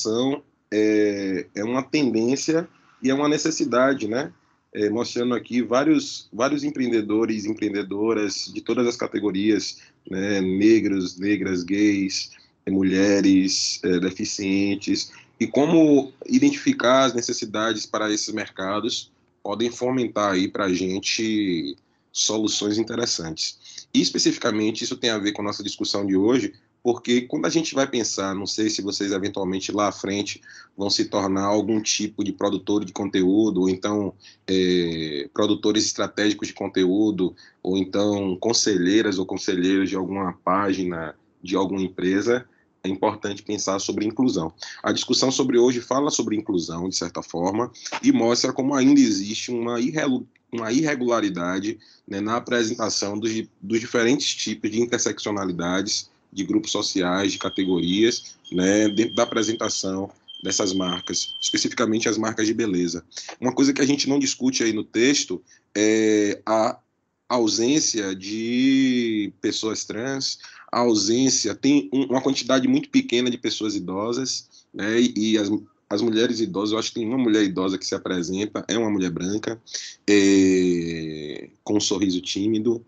apresentação é uma tendência e é uma necessidade, né? Mostrando aqui vários empreendedores e empreendedoras de todas as categorias, né? Negros, negras, gays, mulheres, deficientes, e como identificar as necessidades para esses mercados podem fomentar aí para a gente soluções interessantes. E especificamente isso tem a ver com a nossa discussão de hoje, porque quando a gente vai pensar, não sei se vocês eventualmente lá à frente vão se tornar algum tipo de produtor de conteúdo, ou então produtores estratégicos de conteúdo, ou então conselheiras ou conselheiros de alguma página, de alguma empresa, é importante pensar sobre inclusão. A discussão sobre hoje fala sobre inclusão, de certa forma, e mostra como ainda existe uma irregularidade, né, na apresentação dos diferentes tipos de interseccionalidades, de grupos sociais, de categorias, né, dentro da apresentação dessas marcas, especificamente as marcas de beleza. Uma coisa que a gente não discute aí no texto é a ausência de pessoas trans, a ausência, tem uma quantidade muito pequena de pessoas idosas, né, e as mulheres idosas, eu acho que tem uma mulher idosa que se apresenta, é uma mulher branca, com um sorriso tímido.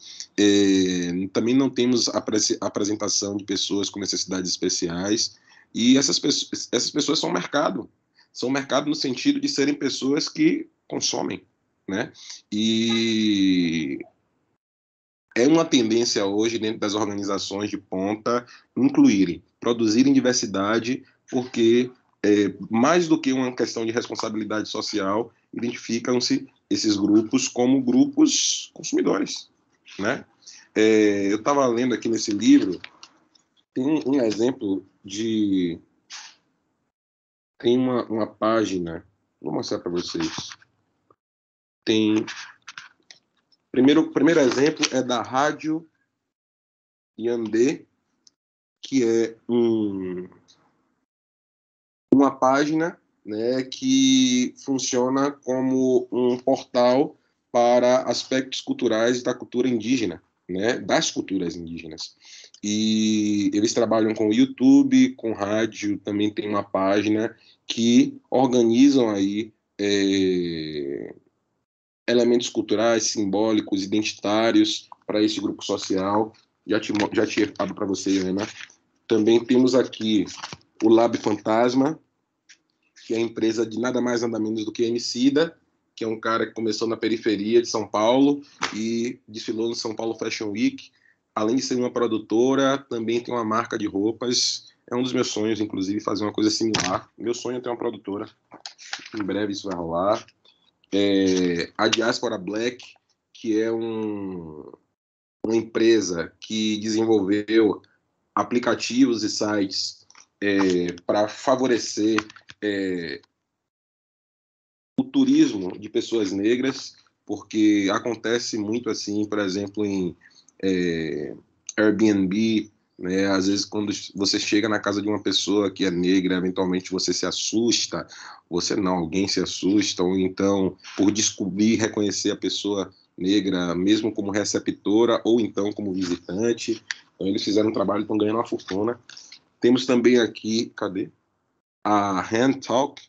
Também não temos a apresentação de pessoas com necessidades especiais, e essas pessoas são mercado no sentido de serem pessoas que consomem, né? E é uma tendência hoje dentro das organizações de ponta incluírem, produzirem diversidade, porque mais do que uma questão de responsabilidade social, identificam-se esses grupos como grupos consumidores, né? Eu estava lendo aqui nesse livro, tem um exemplo de... Tem uma página, vou mostrar para vocês. Tem... Primeiro exemplo é da Rádio Yandé, que é uma página, né, que funciona como um portal para aspectos culturais da cultura indígena, né, das culturas indígenas. E eles trabalham com YouTube, com rádio, também tem uma página que organizam aí elementos culturais, simbólicos, identitários para esse grupo social. Já tinha falado para você, Helena. Também temos aqui o Lab Fantasma, que é a empresa de nada mais nada menos do que Emicida, que é um cara que começou na periferia de São Paulo e desfilou no São Paulo Fashion Week. Além de ser uma produtora, também tem uma marca de roupas. É um dos meus sonhos, inclusive, fazer uma coisa similar. Meu sonho é ter uma produtora. Em breve isso vai rolar. A Diaspora Black, que é uma empresa que desenvolveu aplicativos e sites para favorecer o turismo de pessoas negras, porque acontece muito assim, por exemplo, em Airbnb, né? Às vezes quando você chega na casa de uma pessoa que é negra, eventualmente você se assusta, alguém se assusta, ou então por descobrir e reconhecer a pessoa negra, mesmo como receptora, ou então como visitante. Então eles fizeram um trabalho, estão ganhando uma fortuna. Temos também aqui, cadê? A Hand Talk.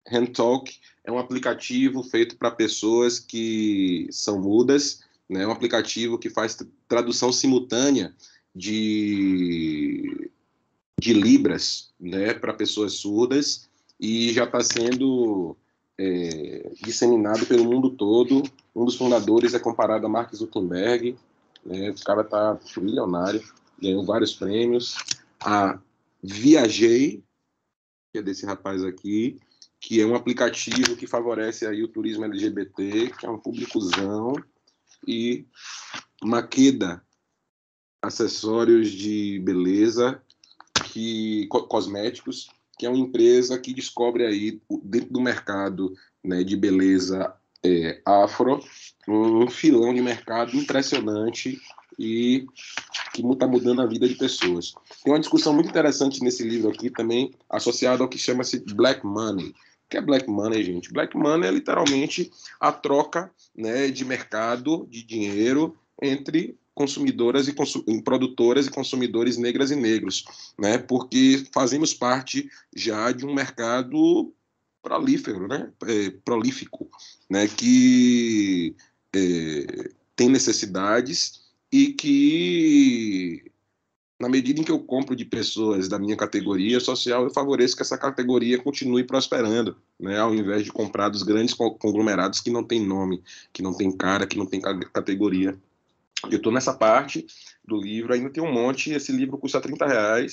Hand Talk é um aplicativo feito para pessoas que são mudas, né? Um aplicativo que faz tradução simultânea de Libras, né, para pessoas surdas, e já está sendo disseminado pelo mundo todo. Um dos fundadores é comparado a Mark Zuckerberg, né? O cara está milionário, ganhou vários prêmios. A Viajei, que é desse rapaz aqui, que é um aplicativo que favorece aí o turismo LGBT, que é um públicozão, e Makeda, acessórios de beleza, cosméticos, que é uma empresa que descobre aí, dentro do mercado, né, de beleza afro, um filão de mercado impressionante e que está mudando a vida de pessoas. Tem uma discussão muito interessante nesse livro aqui também, associada ao que chama-se Black Money. O que é Black Money, gente? Black Money é literalmente a troca, né, de mercado, de dinheiro, entre consumidoras e produtoras e consumidores negras e negros, né? Porque fazemos parte já de um mercado prolífero, né? Prolífico, né? Que tem necessidades e que, na medida em que eu compro de pessoas da minha categoria social, eu favoreço que essa categoria continue prosperando, né? Ao invés de comprar dos grandes conglomerados que não tem nome, que não tem cara, que não tem categoria. Eu estou nessa parte do livro, ainda tem um monte, esse livro custa R$ 30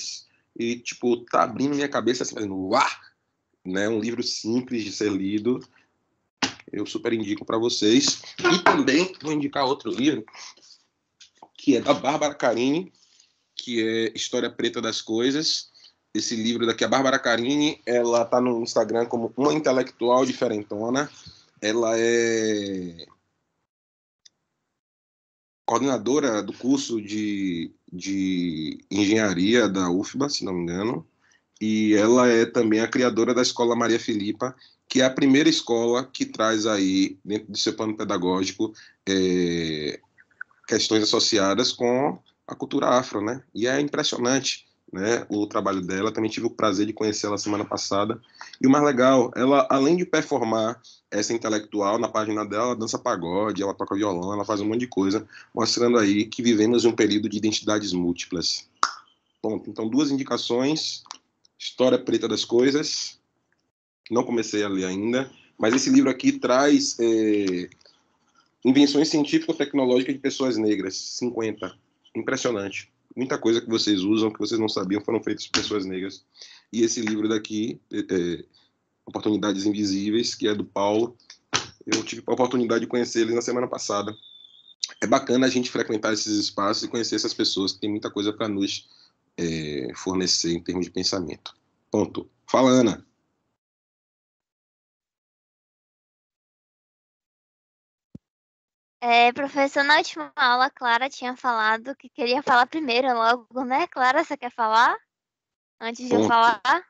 e, tipo, tá abrindo minha cabeça assim, fazendo uau! Né? Um livro simples de ser lido, eu super indico para vocês. E também vou indicar outro livro, que é da Bárbara Carini, que é História Preta das Coisas. Esse livro daqui, a Bárbara Carini, ela tá no Instagram como uma intelectual diferentona. Ela é coordenadora do curso de engenharia da UFBA, se não me engano, e ela é também a criadora da Escola Maria Filipa, que é a primeira escola que traz aí, dentro do seu plano pedagógico, questões associadas com a cultura afro, né? E é impressionante, né, o trabalho dela. Também tive o prazer de conhecê-la semana passada. E o mais legal, ela, além de performar essa intelectual, na página dela, ela dança pagode, ela toca violão, ela faz um monte de coisa, mostrando aí que vivemos um período de identidades múltiplas. Ponto. Então, 2 indicações: História Preta das Coisas, não comecei a ler ainda, mas esse livro aqui traz invenções científico-tecnológicas de pessoas negras, 50. Impressionante. Muita coisa que vocês usam, que vocês não sabiam, foram feitas por pessoas negras. E esse livro daqui, Oportunidades Invisíveis, que é do Paulo, eu tive a oportunidade de conhecer ele na semana passada. É bacana a gente frequentar esses espaços e conhecer essas pessoas, que tem muita coisa para nos fornecer em termos de pensamento. Ponto. Fala, Ana. Professor, na última aula, a Clara tinha falado que queria falar primeiro logo, né? Clara, você quer falar? Antes de eu Ponto. falar?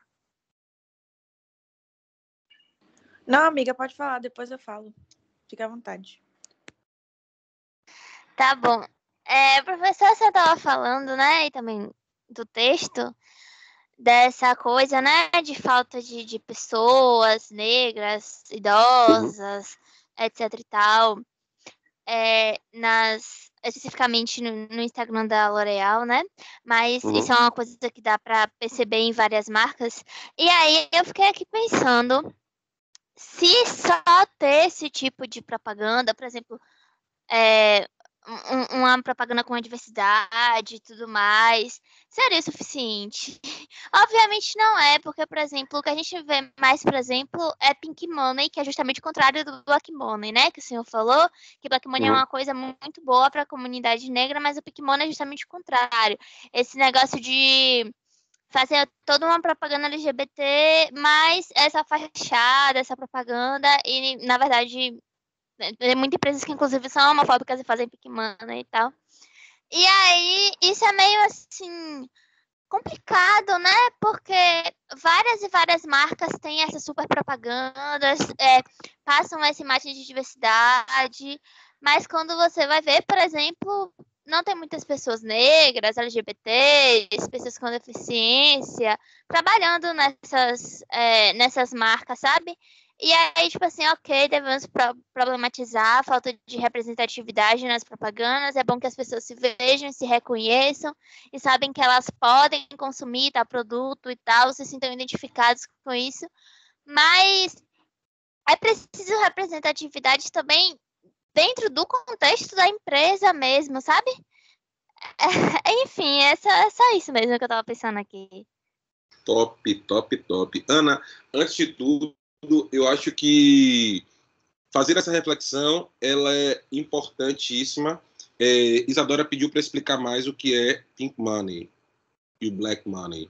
Não, amiga, pode falar, depois eu falo. Fica à vontade. Tá bom. Professor, você estava falando, né? E também do texto, dessa coisa, né? De falta de pessoas negras, idosas, etc e tal. Especificamente no Instagram da L'Oréal, né? Mas isso é uma coisa que dá para perceber em várias marcas. E aí eu fiquei aqui pensando, se só ter esse tipo de propaganda, por exemplo, uma propaganda com a diversidade e tudo mais, seria suficiente? Obviamente não é, porque, por exemplo, o que a gente vê mais, por exemplo, é Pink Money, que é justamente o contrário do Black Money, né? Que o senhor falou, que Black Money é uma coisa muito boa para a comunidade negra, mas o Pink Money é justamente o contrário. Esse negócio de fazer toda uma propaganda LGBT, mas essa fachada, essa propaganda, e na verdade tem muitas empresas que, inclusive, são homofóbicas e fazem Pink Money e tal. E aí, isso é meio assim complicado, né? Porque várias e várias marcas têm essas super propagandas, passam essa imagem de diversidade, mas quando você vai ver, por exemplo, não tem muitas pessoas negras, LGBTs, pessoas com deficiência, trabalhando nessas marcas, sabe? E aí, tipo assim, ok, devemos problematizar a falta de representatividade nas propagandas. É bom que as pessoas se vejam, se reconheçam e sabem que elas podem consumir tal produto e tal, se sintam identificados com isso. Mas é preciso representatividade também dentro do contexto da empresa mesmo, sabe? Enfim, é só isso mesmo que eu tava pensando aqui. Top, top, top. Ana, antes de tudo, eu acho que fazer essa reflexão ela é importantíssima. Isadora pediu para explicar mais o que é Pink Money e o Black Money.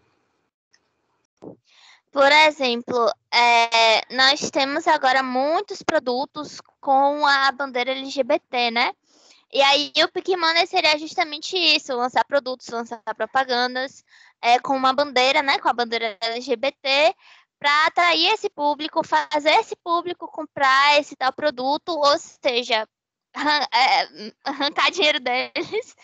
Por exemplo, nós temos agora muitos produtos com a bandeira LGBT, né? E aí o Pink Money seria justamente isso, lançar produtos, lançar propagandas com uma bandeira, né? Com a bandeira LGBT, para atrair esse público, fazer esse público comprar esse tal produto, ou seja, arrancar dinheiro deles.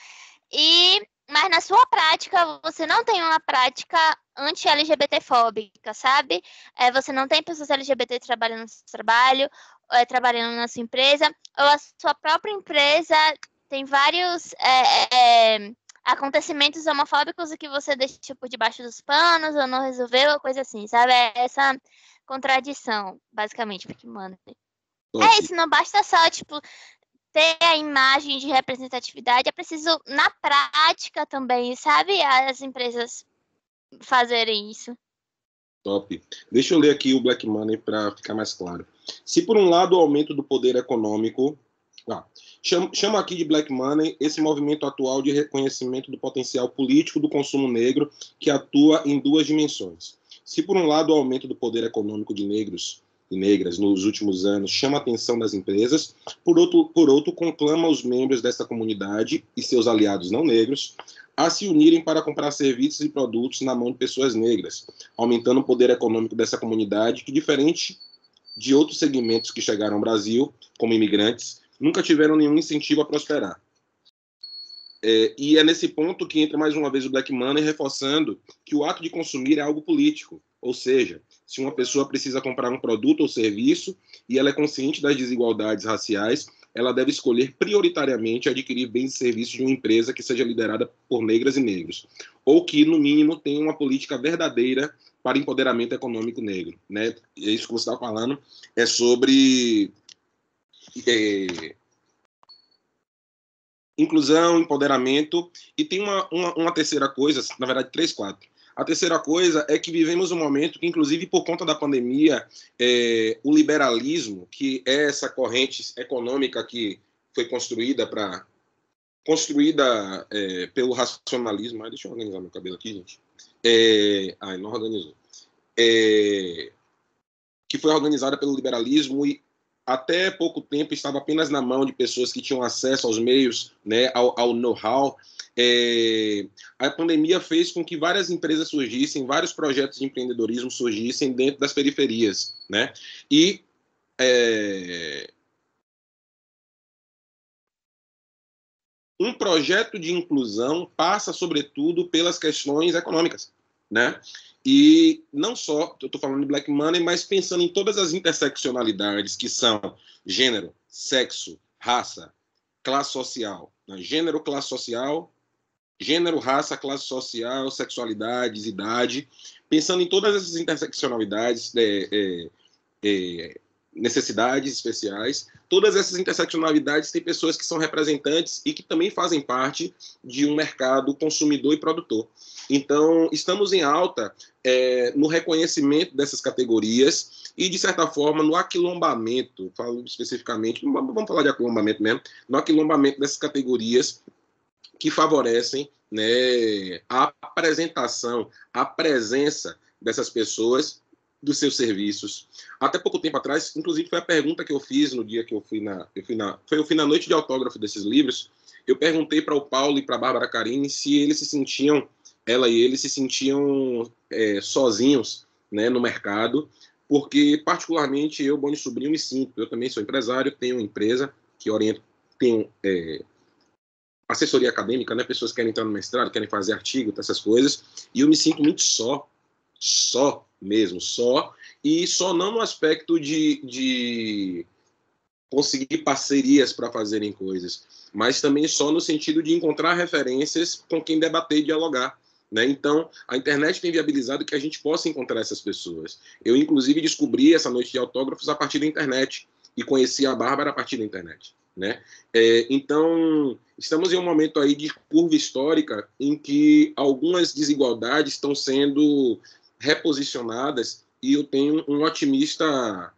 Mas na sua prática, você não tem uma prática anti-LGBT-fóbica, sabe? Você não tem pessoas LGBT trabalhando no seu trabalho, trabalhando na sua empresa, ou a sua própria empresa tem vários acontecimentos homofóbicos que você deixa por debaixo dos panos ou não resolveu, ou coisa assim, sabe? É essa contradição, basicamente, porque, mano, é isso, não basta só, tipo, ter a imagem de representatividade, é preciso, na prática também, sabe? As empresas fazerem isso. Top. Deixa eu ler aqui o Black Money para ficar mais claro. Se por um lado o aumento do poder econômico... chamo aqui de Black Money esse movimento atual de reconhecimento do potencial político do consumo negro que atua em duas dimensões. Se por um lado o aumento do poder econômico de negros e negras nos últimos anos chama a atenção das empresas, por outro conclama os membros dessa comunidade e seus aliados não negros a se unirem para comprar serviços e produtos na mão de pessoas negras, aumentando o poder econômico dessa comunidade que, diferente de outros segmentos que chegaram ao Brasil, como imigrantes, nunca tiveram nenhum incentivo a prosperar. E é nesse ponto que entra mais uma vez o Black Money, reforçando que o ato de consumir é algo político, ou seja, se uma pessoa precisa comprar um produto ou serviço e ela é consciente das desigualdades raciais, ela deve escolher prioritariamente adquirir bens e serviços de uma empresa que seja liderada por negras e negros, ou que, no mínimo, tenha uma política verdadeira para empoderamento econômico negro. Né? É isso que você está falando, é sobre inclusão, empoderamento, e tem uma terceira coisa, na verdade, 3, 4. A terceira coisa é que vivemos um momento que, inclusive por conta da pandemia, o liberalismo, que é essa corrente econômica que foi construída pelo racionalismo... deixa eu organizar meu cabelo aqui, gente. Não organizou. Que foi organizada pelo liberalismo e até pouco tempo estava apenas na mão de pessoas que tinham acesso aos meios, né, ao know-how. A pandemia fez com que várias empresas surgissem, vários projetos de empreendedorismo surgissem dentro das periferias, né? E um projeto de inclusão passa, sobretudo, pelas questões econômicas, né? E não só, eu estou falando de Black Money, mas pensando em todas as interseccionalidades que são gênero, sexo, raça, classe social, né? Gênero, classe social, gênero, raça, classe social, sexualidades, idade, pensando em todas essas interseccionalidades, necessidades especiais, todas essas interseccionalidades têm pessoas que são representantes e que também fazem parte de um mercado consumidor e produtor. Então, estamos em alta no reconhecimento dessas categorias e, de certa forma, no aquilombamento, falo especificamente, vamos falar de aquilombamento mesmo, no aquilombamento dessas categorias que favorecem, né, a apresentação, a presença dessas pessoas dos seus serviços. Até pouco tempo atrás, inclusive foi a pergunta que eu fiz no dia que eu fui na noite de autógrafo desses livros. Eu perguntei para o Paulo e para a Bárbara Carini se eles se sentiam, ela e ele se sentiam sozinhos, né, no mercado, porque particularmente eu, Boni Sobrinho, me sinto. Eu também sou empresário, tenho uma empresa que oriento, tenho assessoria acadêmica, né, pessoas que querem entrar no mestrado, querem fazer artigo, essas coisas, e eu me sinto muito só mesmo, e só não no aspecto de conseguir parcerias para fazerem coisas, mas também só no sentido de encontrar referências com quem debater e dialogar, né? Então, a internet tem viabilizado que a gente possa encontrar essas pessoas. Eu, inclusive, descobri essa noite de autógrafos a partir da internet, e conheci a Bárbara a partir da internet, né? Então, estamos em um momento aí de curva histórica em que algumas desigualdades estão sendo reposicionadas e eu tenho uma otimista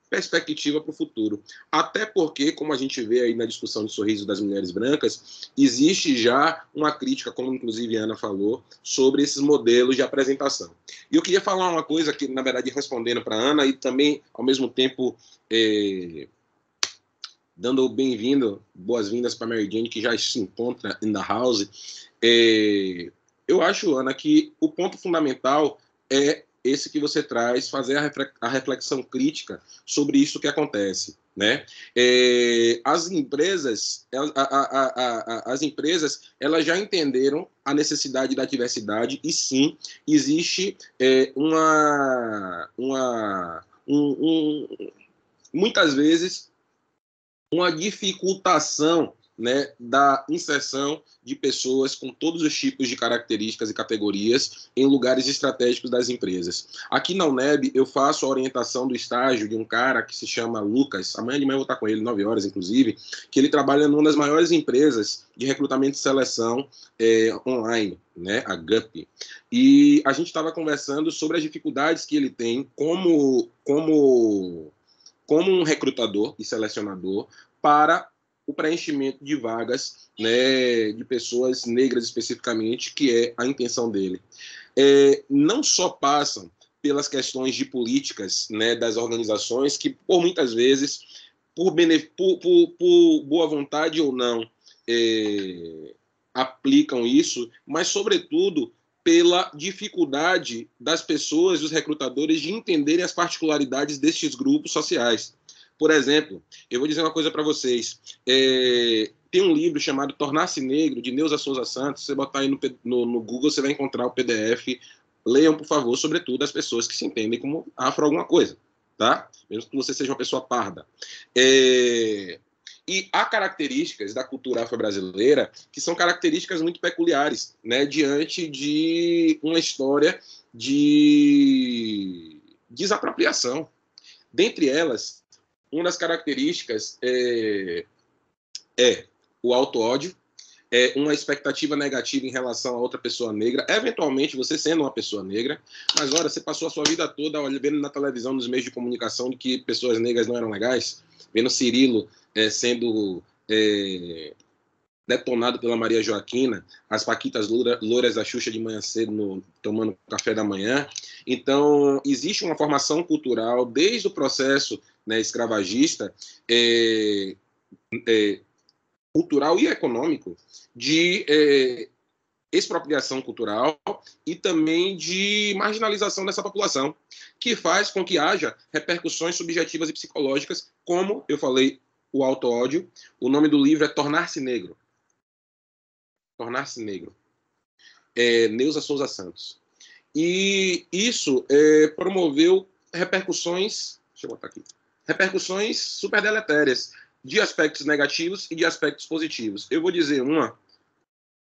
perspectiva para o futuro. Até porque, como a gente vê aí na discussão de sorriso das mulheres brancas, existe já uma crítica, como inclusive a Ana falou, sobre esses modelos de apresentação. E eu queria falar uma coisa que, na verdade, respondendo para a Ana e também, ao mesmo tempo, dando boas-vindas para a Mary Jane, que já se encontra in the house. Eu acho, Ana, que o ponto fundamental é esse que você traz, fazer a reflexão crítica sobre isso que acontece, né? As empresas, as empresas, elas já entenderam a necessidade da diversidade e sim existe muitas vezes uma dificultação, né, da inserção de pessoas com todos os tipos de características e categorias em lugares estratégicos das empresas. Aqui na UNEB, eu faço a orientação do estágio de um cara que se chama Lucas, amanhã de manhã eu vou estar com ele, 9 horas, inclusive, que ele trabalha numa das maiores empresas de recrutamento e seleção online, né, a GUP. E a gente estava conversando sobre as dificuldades que ele tem como um recrutador e selecionador para o preenchimento de vagas, né, de pessoas negras especificamente, que é a intenção dele. Não só passam pelas questões de políticas, né, das organizações, que por muitas vezes, por boa vontade ou não, aplicam isso, mas sobretudo pela dificuldade das pessoas, dos recrutadores, de entenderem as particularidades destes grupos sociais. Por exemplo, eu vou dizer uma coisa para vocês. Tem um livro chamado Tornar-se Negro, de Neuza Souza Santos. Se você botar aí no Google, você vai encontrar o PDF. Leiam, por favor, sobretudo as pessoas que se entendem como afro alguma coisa, tá? Mesmo que você seja uma pessoa parda. E há características da cultura afro-brasileira que são características muito peculiares, né, diante de uma história de desapropriação. Dentre elas, uma das características é o auto-ódio, uma expectativa negativa em relação a outra pessoa negra, eventualmente você sendo uma pessoa negra, mas olha, você passou a sua vida toda vendo na televisão, nos meios de comunicação, de que pessoas negras não eram legais, vendo Cirilo sendo detonado pela Maria Joaquina, as paquitas louras da Xuxa de manhã cedo tomando café da manhã. Então, existe uma formação cultural desde o processo, né, escravagista, cultural e econômico, de expropriação cultural e também de marginalização dessa população, que faz com que haja repercussões subjetivas e psicológicas, como eu falei, o auto-ódio. O nome do livro é Tornar-se Negro. Tornar-se Negro. Neuza Souza Santos. E isso promoveu repercussões, deixa eu botar aqui, repercussões super deletérias, de aspectos negativos e de aspectos positivos. Eu vou dizer uma,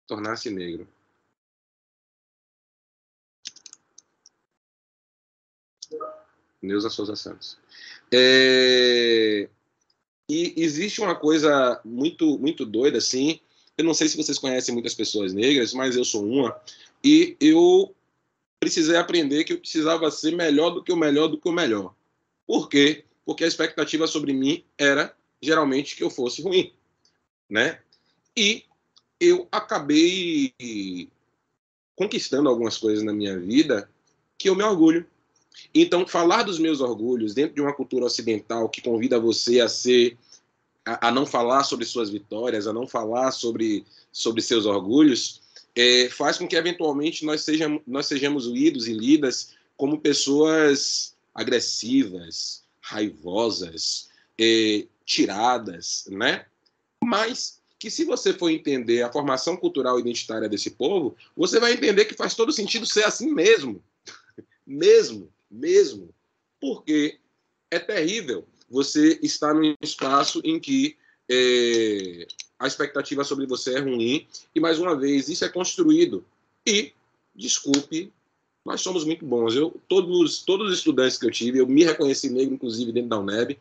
Tornar-se Negro. Neuza Souza Santos. E existe uma coisa muito, muito doida, assim. Eu não sei se vocês conhecem muitas pessoas negras, mas eu sou uma. E eu precisei aprender que eu precisava ser melhor do que o melhor do que o melhor. Por quê? Porque a expectativa sobre mim era, geralmente, que eu fosse ruim, né? E eu acabei conquistando algumas coisas na minha vida que eu me orgulho. Então, falar dos meus orgulhos dentro de uma cultura ocidental que convida você a não falar sobre suas vitórias, a não falar sobre seus orgulhos, faz com que, eventualmente, nós sejamos lidos e lidas como pessoas agressivas, raivosas, tiradas, né? Mas que, se você for entender a formação cultural e identitária desse povo, você vai entender que faz todo sentido ser assim mesmo. Mesmo. Porque é terrível você estar num espaço em que a expectativa sobre você é ruim e, mais uma vez, isso é construído. E, desculpe, nós somos muito bons. Todos os estudantes que eu tive, eu me reconheci negro, inclusive, dentro da UNEB,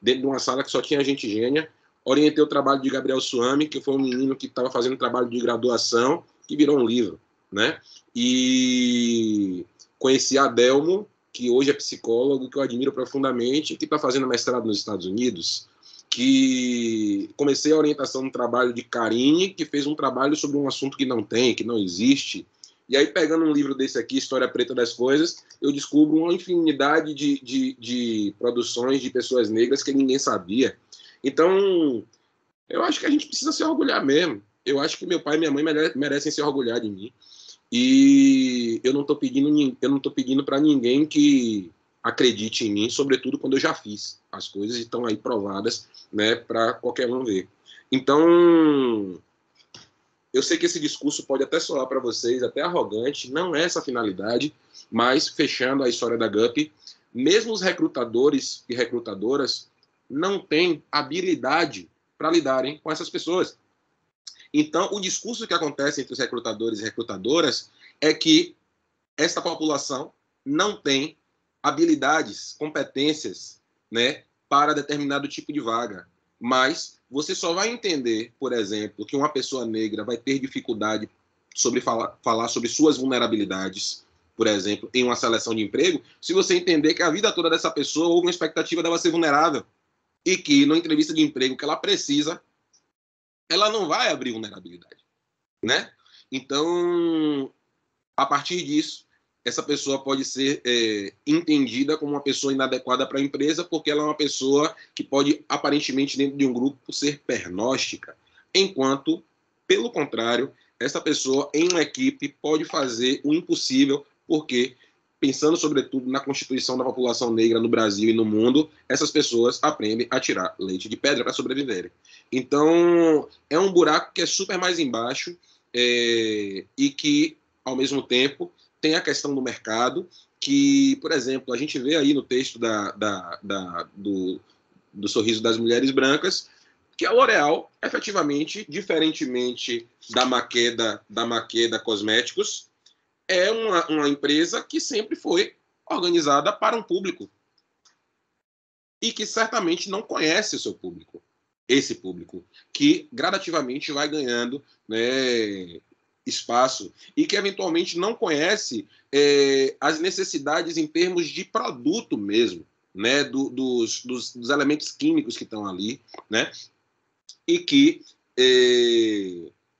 dentro de uma sala que só tinha gente gênia. Orientei o trabalho de Gabriel Suami, que foi um menino que estava fazendo trabalho de graduação, que virou um livro, né? E conheci a Adelmo, que hoje é psicólogo, que eu admiro profundamente, que está fazendo mestrado nos Estados Unidos, que comecei a orientação no trabalho de Karine, que fez um trabalho sobre um assunto que não tem, que não existe. E aí, pegando um livro desse aqui, História Preta das Coisas, eu descubro uma infinidade de produções de pessoas negras que ninguém sabia. Então, eu acho que a gente precisa se orgulhar mesmo. Eu acho que meu pai e minha mãe merecem se orgulhar de mim. E eu não estou pedindo para ninguém que acredite em mim, sobretudo quando eu já fiz as coisas e estão aí provadas, né, para qualquer um ver. Então, eu sei que esse discurso pode até soar para vocês até arrogante, não é essa a finalidade, mas fechando a história da GUP, mesmo os recrutadores e recrutadoras não têm habilidade para lidarem com essas pessoas. Então, o discurso que acontece entre os recrutadores e recrutadoras é que essa população não tem habilidades, competências, né, para determinado tipo de vaga. Mas você só vai entender, por exemplo, que uma pessoa negra vai ter dificuldade sobre falar sobre suas vulnerabilidades, por exemplo, em uma seleção de emprego, se você entender que a vida toda dessa pessoa houve uma expectativa dela ser vulnerável e que, na entrevista de emprego que ela precisa, ela não vai abrir vulnerabilidade, né? Então, a partir disso, essa pessoa pode ser entendida como uma pessoa inadequada para a empresa, porque ela é uma pessoa que pode, aparentemente, dentro de um grupo, ser pernóstica, enquanto, pelo contrário, essa pessoa, em uma equipe, pode fazer o impossível, porque, pensando, sobretudo, na constituição da população negra no Brasil e no mundo, essas pessoas aprendem a tirar leite de pedra para sobreviverem. Então, é um buraco que é super mais embaixo e que, ao mesmo tempo, tem a questão do mercado, que, por exemplo, a gente vê aí no texto do Sorriso das Mulheres Brancas, que a L'Oréal, efetivamente, diferentemente da Makeda Cosméticos, é uma empresa que sempre foi organizada para um público e que certamente não conhece o seu público, esse público, que gradativamente vai ganhando, né, espaço e que eventualmente não conhece as necessidades em termos de produto mesmo, né, dos elementos químicos que estão ali, né, e que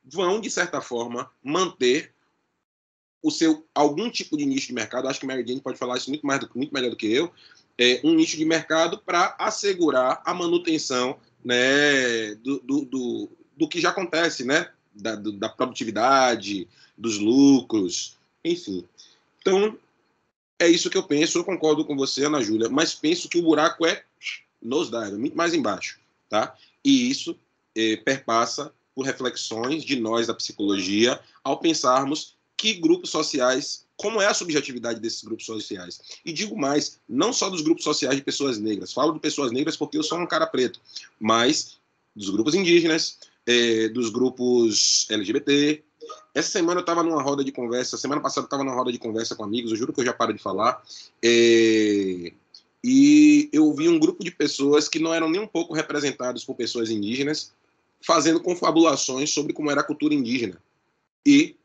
vão, de certa forma, manter o seu algum tipo de nicho de mercado. Acho que Mary Jane pode falar isso muito melhor do que eu, um nicho de mercado para assegurar a manutenção, né, do que já acontece, né, da produtividade, dos lucros, enfim. Então, é isso que eu penso. Eu concordo com você, Ana Júlia, mas penso que o buraco é nosedive, muito mais embaixo, tá? E isso perpassa por reflexões de nós da psicologia ao pensarmos que grupos sociais, como é a subjetividade desses grupos sociais. E digo mais, não só dos grupos sociais de pessoas negras, falo de pessoas negras porque eu sou um cara preto, mas dos grupos indígenas, dos grupos LGBT. Essa semana eu estava numa roda de conversa, semana passada eu estava numa roda de conversa com amigos, eu juro que eu já paro de falar, e eu vi um grupo de pessoas que não eram nem um pouco representados por pessoas indígenas, fazendo confabulações sobre como era a cultura indígena. E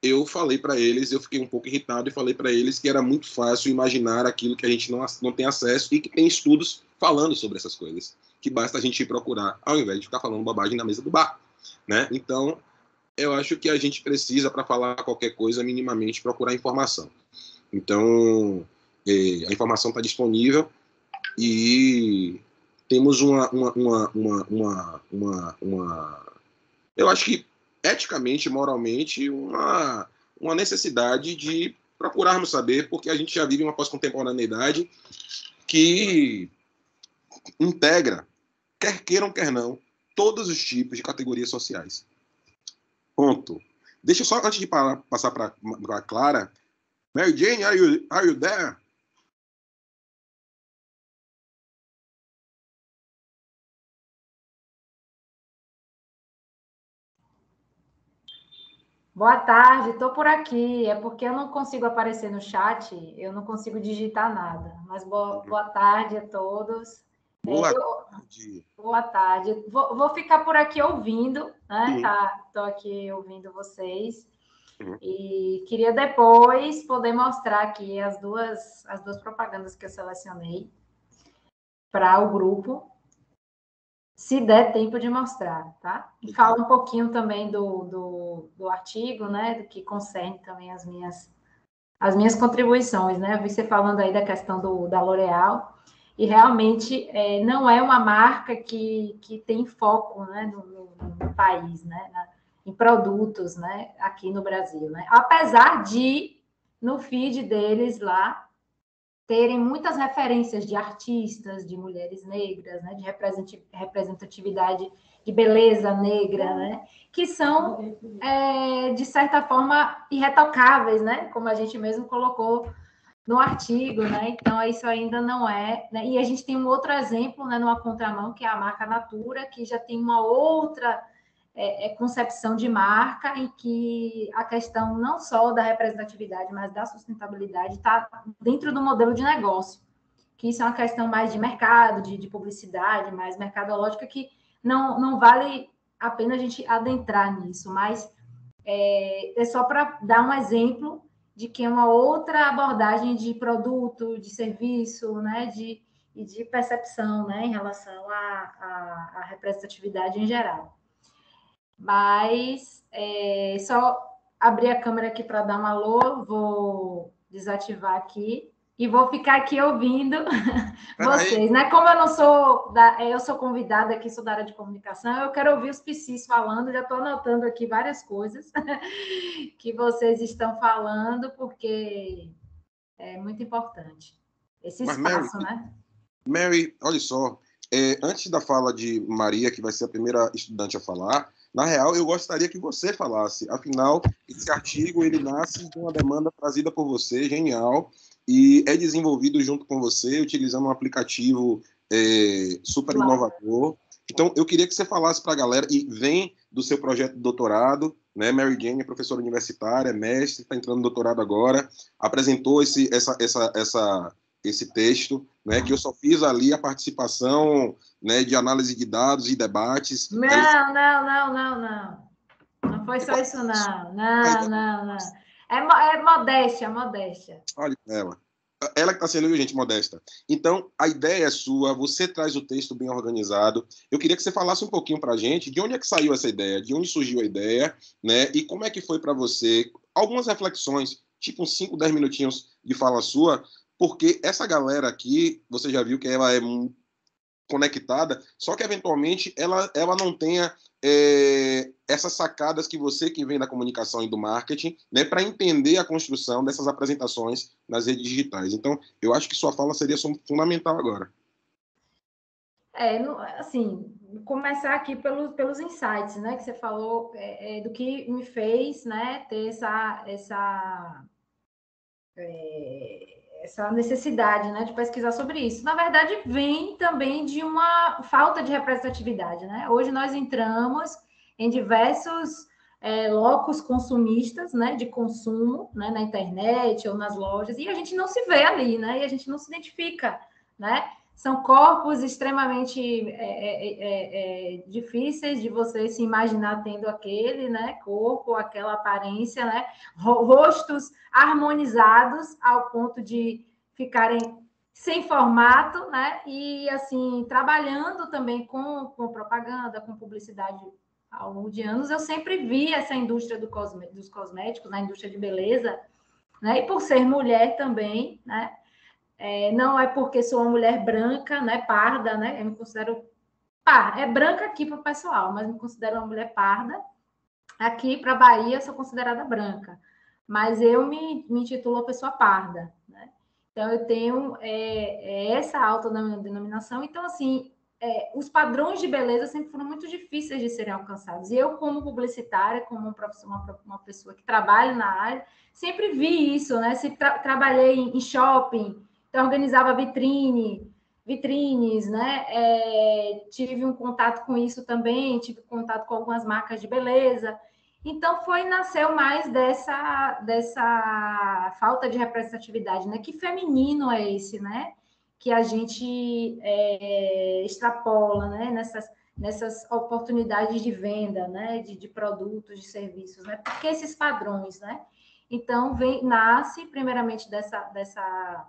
eu falei para eles, eu fiquei um pouco irritado e falei para eles que era muito fácil imaginar aquilo que a gente não tem acesso e que tem estudos falando sobre essas coisas, que basta a gente ir procurar, ao invés de ficar falando bobagem na mesa do bar, né? Então, eu acho que a gente precisa, para falar qualquer coisa, minimamente procurar informação. Então, a informação está disponível e temos eu acho que eticamente, moralmente, uma necessidade de procurarmos saber, porque a gente já vive uma pós-contemporaneidade que integra, quer queiram, quer não, todos os tipos de categorias sociais. Ponto. Deixa eu só, antes de passar para a Clara, Mary Jane, are you there? Boa tarde, estou por aqui. É porque eu não consigo aparecer no chat, eu não consigo digitar nada. Mas boa tarde a todos. Boa tarde. Boa tarde. Vou ficar por aqui ouvindo, né? Estou aqui ouvindo vocês. E queria depois poder mostrar aqui as duas propagandas que eu selecionei para o grupo, se der tempo de mostrar, tá? E fala um pouquinho também do artigo, né? Do que concerne também as minhas contribuições, né? Eu vi você falando aí da questão da L'Oréal, e realmente não é uma marca que tem foco, né, no país, né? Em produtos, né? Aqui no Brasil, né? Apesar de, no feed deles lá, terem muitas referências de artistas, de mulheres negras, né, de representatividade de beleza negra, né, que são, de certa forma, irretocáveis, né, como a gente mesmo colocou no artigo, né, então isso ainda não é, né, e a gente tem um outro exemplo, né, numa contramão, que é a marca Natura, que já tem uma outra concepção de marca, em que a questão não só da representatividade, mas da sustentabilidade está dentro do modelo de negócio, que isso é uma questão mais de mercado, de publicidade, mais mercadológica, que não vale a pena a gente adentrar nisso, mas é só para dar um exemplo de que é uma outra abordagem de produto, de serviço, né, e de percepção, né, em relação à representatividade em geral. Mas só abrir a câmera aqui para dar um alô, vou desativar aqui e vou ficar aqui ouvindo vocês, né? Como eu não sou eu sou convidada aqui, sou da área de comunicação, eu quero ouvir os PCs falando, já estou anotando aqui várias coisas que vocês estão falando, porque é muito importante esse espaço, né? Mary, olha só, antes da fala de Maria, que vai ser a primeira estudante a falar, na real, eu gostaria que você falasse. Afinal, esse artigo, ele nasce de uma demanda trazida por você, genial, e é desenvolvido junto com você, utilizando um aplicativo super inovador. Então, eu queria que você falasse para a galera, e vem do seu projeto de doutorado, né? Mary Jane é professora universitária, mestre, está entrando no doutorado agora, apresentou esse texto, né, que eu só fiz ali a participação, né, de análise de dados e debates. Não foi só isso, não. É modéstia. Olha ela que está sendo, gente, modesta. Então, a ideia é sua, você traz o texto bem organizado. Eu queria que você falasse um pouquinho para a gente de onde é que saiu essa ideia, de onde surgiu a ideia, né, e como é que foi para você. Algumas reflexões, tipo uns 5, 10 minutinhos de fala sua, porque essa galera aqui, você já viu que ela é conectada, só que eventualmente ela não tenha essas sacadas que você, que vem da comunicação e do marketing, né, para entender a construção dessas apresentações nas redes digitais. Então, eu acho que sua fala seria fundamental agora. Assim, começar aqui pelos insights, né, que você falou, do que me fez, né, ter essa necessidade, né, de pesquisar sobre isso. Na verdade, vem também de uma falta de representatividade, né? Hoje nós entramos em diversos locos consumistas, né, de consumo, né, na internet ou nas lojas, e a gente não se vê ali, né? E a gente não se identifica, né? São corpos extremamente difíceis de você se imaginar tendo aquele, né, corpo, aquela aparência, né, rostos harmonizados ao ponto de ficarem sem formato, né, e assim, trabalhando também com propaganda, com publicidade ao longo de anos, eu sempre vi essa indústria dos cosméticos, na indústria de beleza, né, e por ser mulher também, né, não é porque sou uma mulher branca, né, parda, né, eu me considero branca aqui para o pessoal, mas me considero uma mulher parda. Aqui para a Bahia, eu sou considerada branca, mas eu me intitulo pessoa parda, né? Então, eu tenho essa autodenominação. Então, assim, os padrões de beleza sempre foram muito difíceis de serem alcançados. E eu, como publicitária, como uma pessoa que trabalha na área, sempre vi isso, né? Sempre trabalhei em shopping, então organizava vitrines, né? Tive um contato com isso também, tive contato com algumas marcas de beleza. Então, nasceu mais dessa falta de representatividade, né? Que feminino é esse, né? Que a gente extrapola, né? Nessas oportunidades de venda, né? De produtos, de serviços, né? Porque esses padrões, né? Então, nasce primeiramente dessa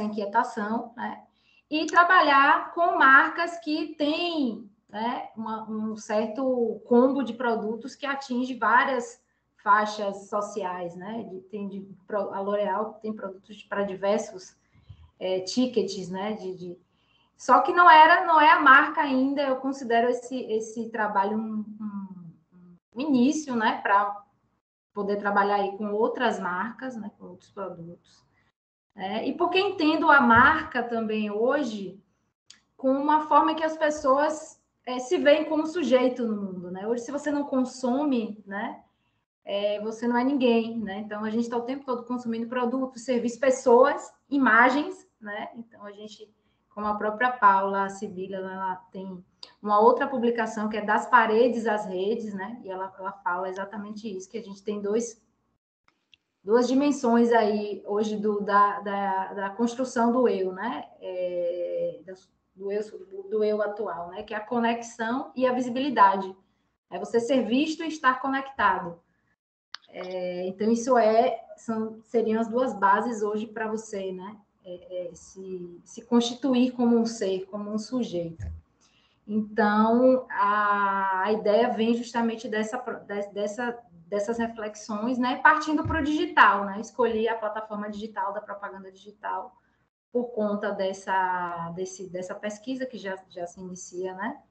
inquietação, né? E trabalhar com marcas que têm, né, um certo combo de produtos que atinge várias faixas sociais, né? A L'Oréal tem produtos para diversos tickets, né? Só que não é a marca ainda. Eu considero esse trabalho um início, né? Para poder trabalhar aí com outras marcas, né? Com outros produtos. E porque entendo a marca também hoje com uma forma que as pessoas se veem como sujeito no mundo, né? Hoje, se você não consome, né, você não é ninguém, né? Então, a gente está o tempo todo consumindo produtos, serviços, pessoas, imagens, né? Então, a gente, como a própria Paula Sibila, ela tem uma outra publicação que é Das Paredes às Redes, né? E ela fala exatamente isso, que a gente tem duas dimensões aí hoje da construção do eu, né? Do eu atual, né? Que é a conexão e a visibilidade. É você ser visto e estar conectado. Então, isso seriam as duas bases hoje para você, né? Se constituir como um ser, como um sujeito. Então, a ideia vem justamente dessas reflexões, né? Partindo para o digital, né? Escolhi a plataforma digital, da propaganda digital, por conta dessa pesquisa que já se inicia, né?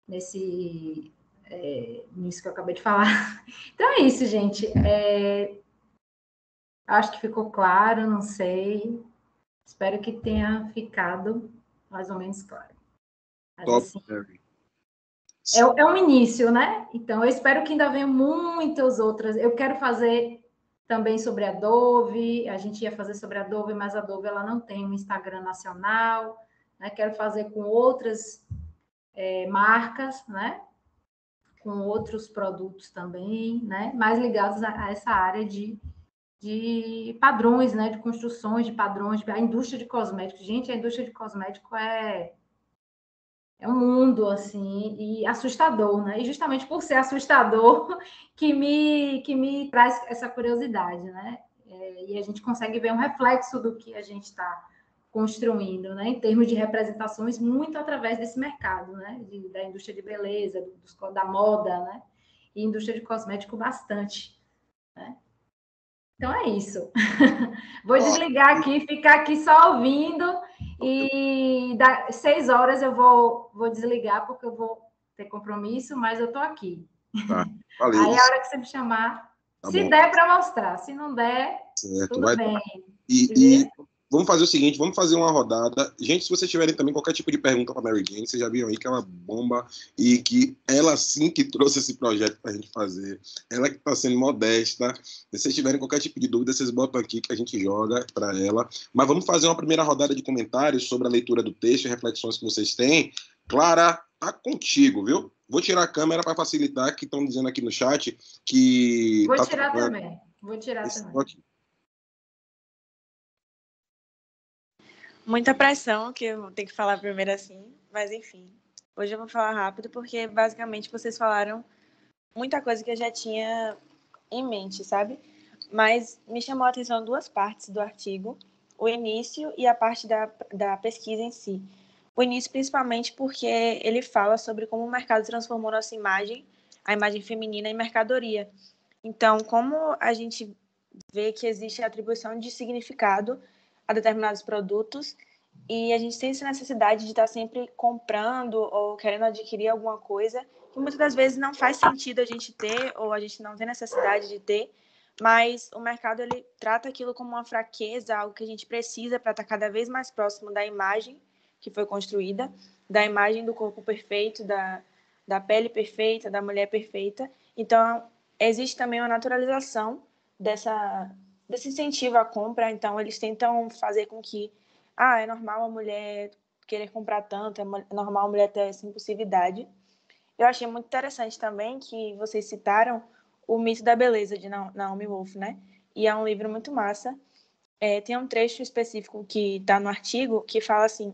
Nisso que eu acabei de falar. Então é isso, gente. Acho que ficou claro, não sei. Espero que tenha ficado mais ou menos claro. Mas, Top, assim, Mary. é um início, né? Então, eu espero que ainda venham muitas outras. Eu quero fazer também sobre a Dove. A gente ia fazer sobre a Dove, mas a Dove ela não tem um Instagram nacional. Né? Quero fazer com outras marcas, né? Com outros produtos também, né? Mais ligados a essa área de padrões, né? De construções de padrões, a indústria de cosméticos. Gente, a indústria de cosmético é um mundo, assim, e assustador, né? E justamente por ser assustador que me traz essa curiosidade, né? E a gente consegue ver um reflexo do que a gente está construindo, né? Em termos de representações, muito através desse mercado, né? Da indústria de beleza, da moda, né? E indústria de cosmético bastante, né? Então é isso. Vou desligar aqui, ficar aqui só ouvindo e das 6 horas eu vou desligar porque eu vou ter compromisso, mas eu estou aqui. Tá, valeu. Aí a hora que você me chamar, Tá se bom. der para mostrar, se não der, Certo, tudo bem. E vamos fazer o seguinte, vamos fazer uma rodada. Gente, se vocês tiverem também qualquer tipo de pergunta para Mary Jane, vocês já viram aí que é uma bomba e que ela sim que trouxe esse projeto para a gente fazer. Ela que está sendo modesta. Se vocês tiverem qualquer tipo de dúvida, vocês botam aqui que a gente joga para ela. Mas vamos fazer uma primeira rodada de comentários sobre a leitura do texto e reflexões que vocês têm. Clara, tá contigo, viu? Vou tirar a câmera para facilitar, que estão dizendo aqui no chat que... Vou tirar também. Vou tirar também. Aqui. Muita pressão, que eu tenho que falar primeiro assim, mas enfim. Hoje eu vou falar rápido, porque basicamente vocês falaram muita coisa que eu já tinha em mente, sabe? Mas me chamou a atenção duas partes do artigo, o início e a parte da pesquisa em si. O início, principalmente porque ele fala sobre como o mercado transformou nossa imagem, a imagem feminina, em mercadoria. Então, como a gente vê que existe a atribuição de significado a determinados produtos e a gente tem essa necessidade de estar sempre comprando ou querendo adquirir alguma coisa que muitas das vezes não faz sentido a gente ter ou a gente não tem necessidade de ter, mas o mercado ele trata aquilo como uma fraqueza, algo que a gente precisa para estar cada vez mais próximo da imagem que foi construída, da imagem do corpo perfeito, da pele perfeita, da mulher perfeita. Então, existe também uma naturalização desse incentivo à compra. Então, eles tentam fazer com que é normal a mulher querer comprar tanto, é normal a mulher ter essa impulsividade. Eu achei muito interessante também que vocês citaram O Mito da Beleza, de Naomi Wolf, né? E é um livro muito massa. Tem um trecho específico que está no artigo que fala assim,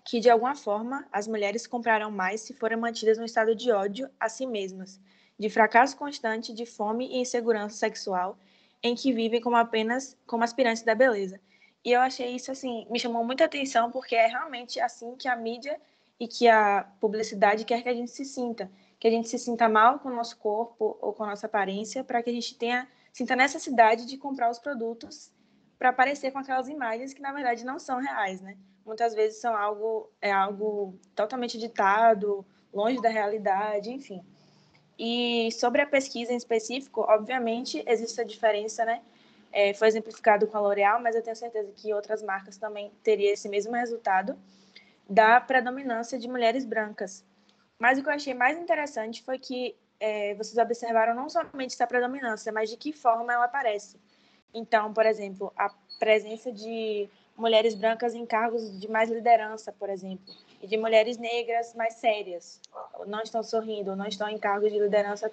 que de alguma forma as mulheres comprarão mais se forem mantidas no estado de ódio a si mesmas, de fracasso constante, de fome e insegurança sexual, em que vivem apenas como aspirantes da beleza. E eu achei isso, assim, me chamou muita atenção, porque é realmente assim que a mídia e que a publicidade quer que a gente se sinta mal com o nosso corpo ou com a nossa aparência, para que a gente sinta a necessidade de comprar os produtos para parecer com aquelas imagens que, na verdade, não são reais, né? Muitas vezes são algo totalmente ditado, longe da realidade, enfim. E sobre a pesquisa em específico, obviamente, existe a diferença, né? foi exemplificado com a L'Oréal, mas eu tenho certeza que outras marcas também teriam esse mesmo resultado da predominância de mulheres brancas. Mas o que eu achei mais interessante foi que vocês observaram não somente essa predominância, mas de que forma ela aparece. Então, por exemplo, a presença de mulheres brancas em cargos de mais liderança, por exemplo, e de mulheres negras mais sérias, não estão sorrindo, não estão em cargos de liderança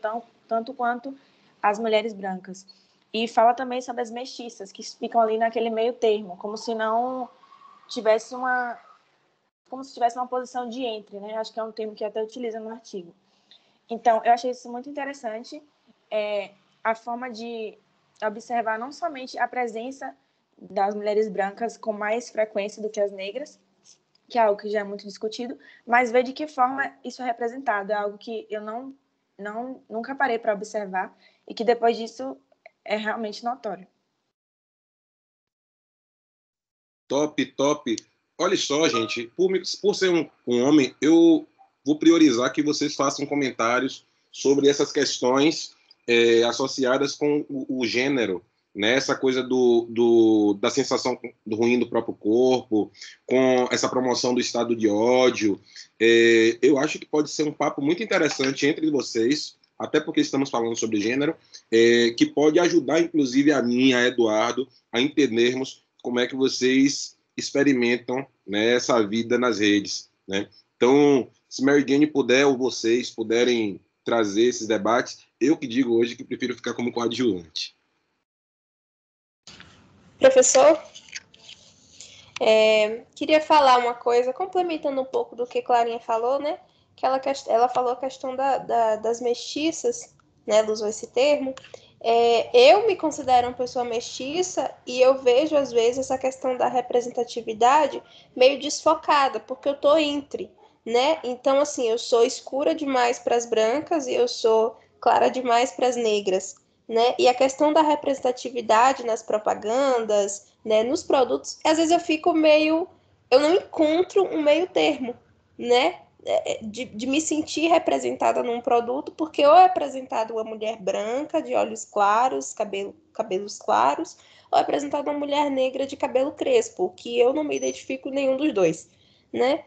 tanto quanto as mulheres brancas. E fala também sobre as mestiças, que ficam ali naquele meio termo, como se tivesse uma posição de entre, né? Acho que é um termo que até utiliza no artigo. Então, eu achei isso muito interessante, a forma de observar não somente a presença das mulheres brancas com mais frequência do que as negras, que é algo que já é muito discutido, mas ver de que forma isso é representado, é algo que eu nunca parei para observar e que depois disso é realmente notório. Top, top. Olha só, gente, por ser um homem, eu vou priorizar que vocês façam comentários sobre essas questões associadas com o gênero, né? Essa coisa da sensação ruim do próprio corpo, com essa promoção do estado de ódio. Eu acho que pode ser um papo muito interessante entre vocês, até porque estamos falando sobre gênero, que pode ajudar, inclusive, a mim, a Eduardo, a entendermos como é que vocês experimentam, né, essa vida nas redes, né? Então, se Mary Jane puder ou vocês puderem trazer esses debates, eu que digo hoje que prefiro ficar como coadjuvante. Professor, queria falar uma coisa, complementando um pouco do que Clarinha falou, né? Que ela falou a questão das mestiças, né? Ela usou esse termo. Eu me considero uma pessoa mestiça e eu vejo, às vezes, essa questão da representatividade meio desfocada, porque eu tô entre, né? Então, assim, eu sou escura demais para as brancas e eu sou clara demais para as negras, né? E a questão da representatividade nas propagandas, né, nos produtos, às vezes eu não encontro um meio termo, né? De me sentir representada num produto, porque ou é apresentada uma mulher branca, de olhos claros, cabelos claros, ou é apresentada uma mulher negra de cabelo crespo, que eu não me identifico em nenhum dos dois, né?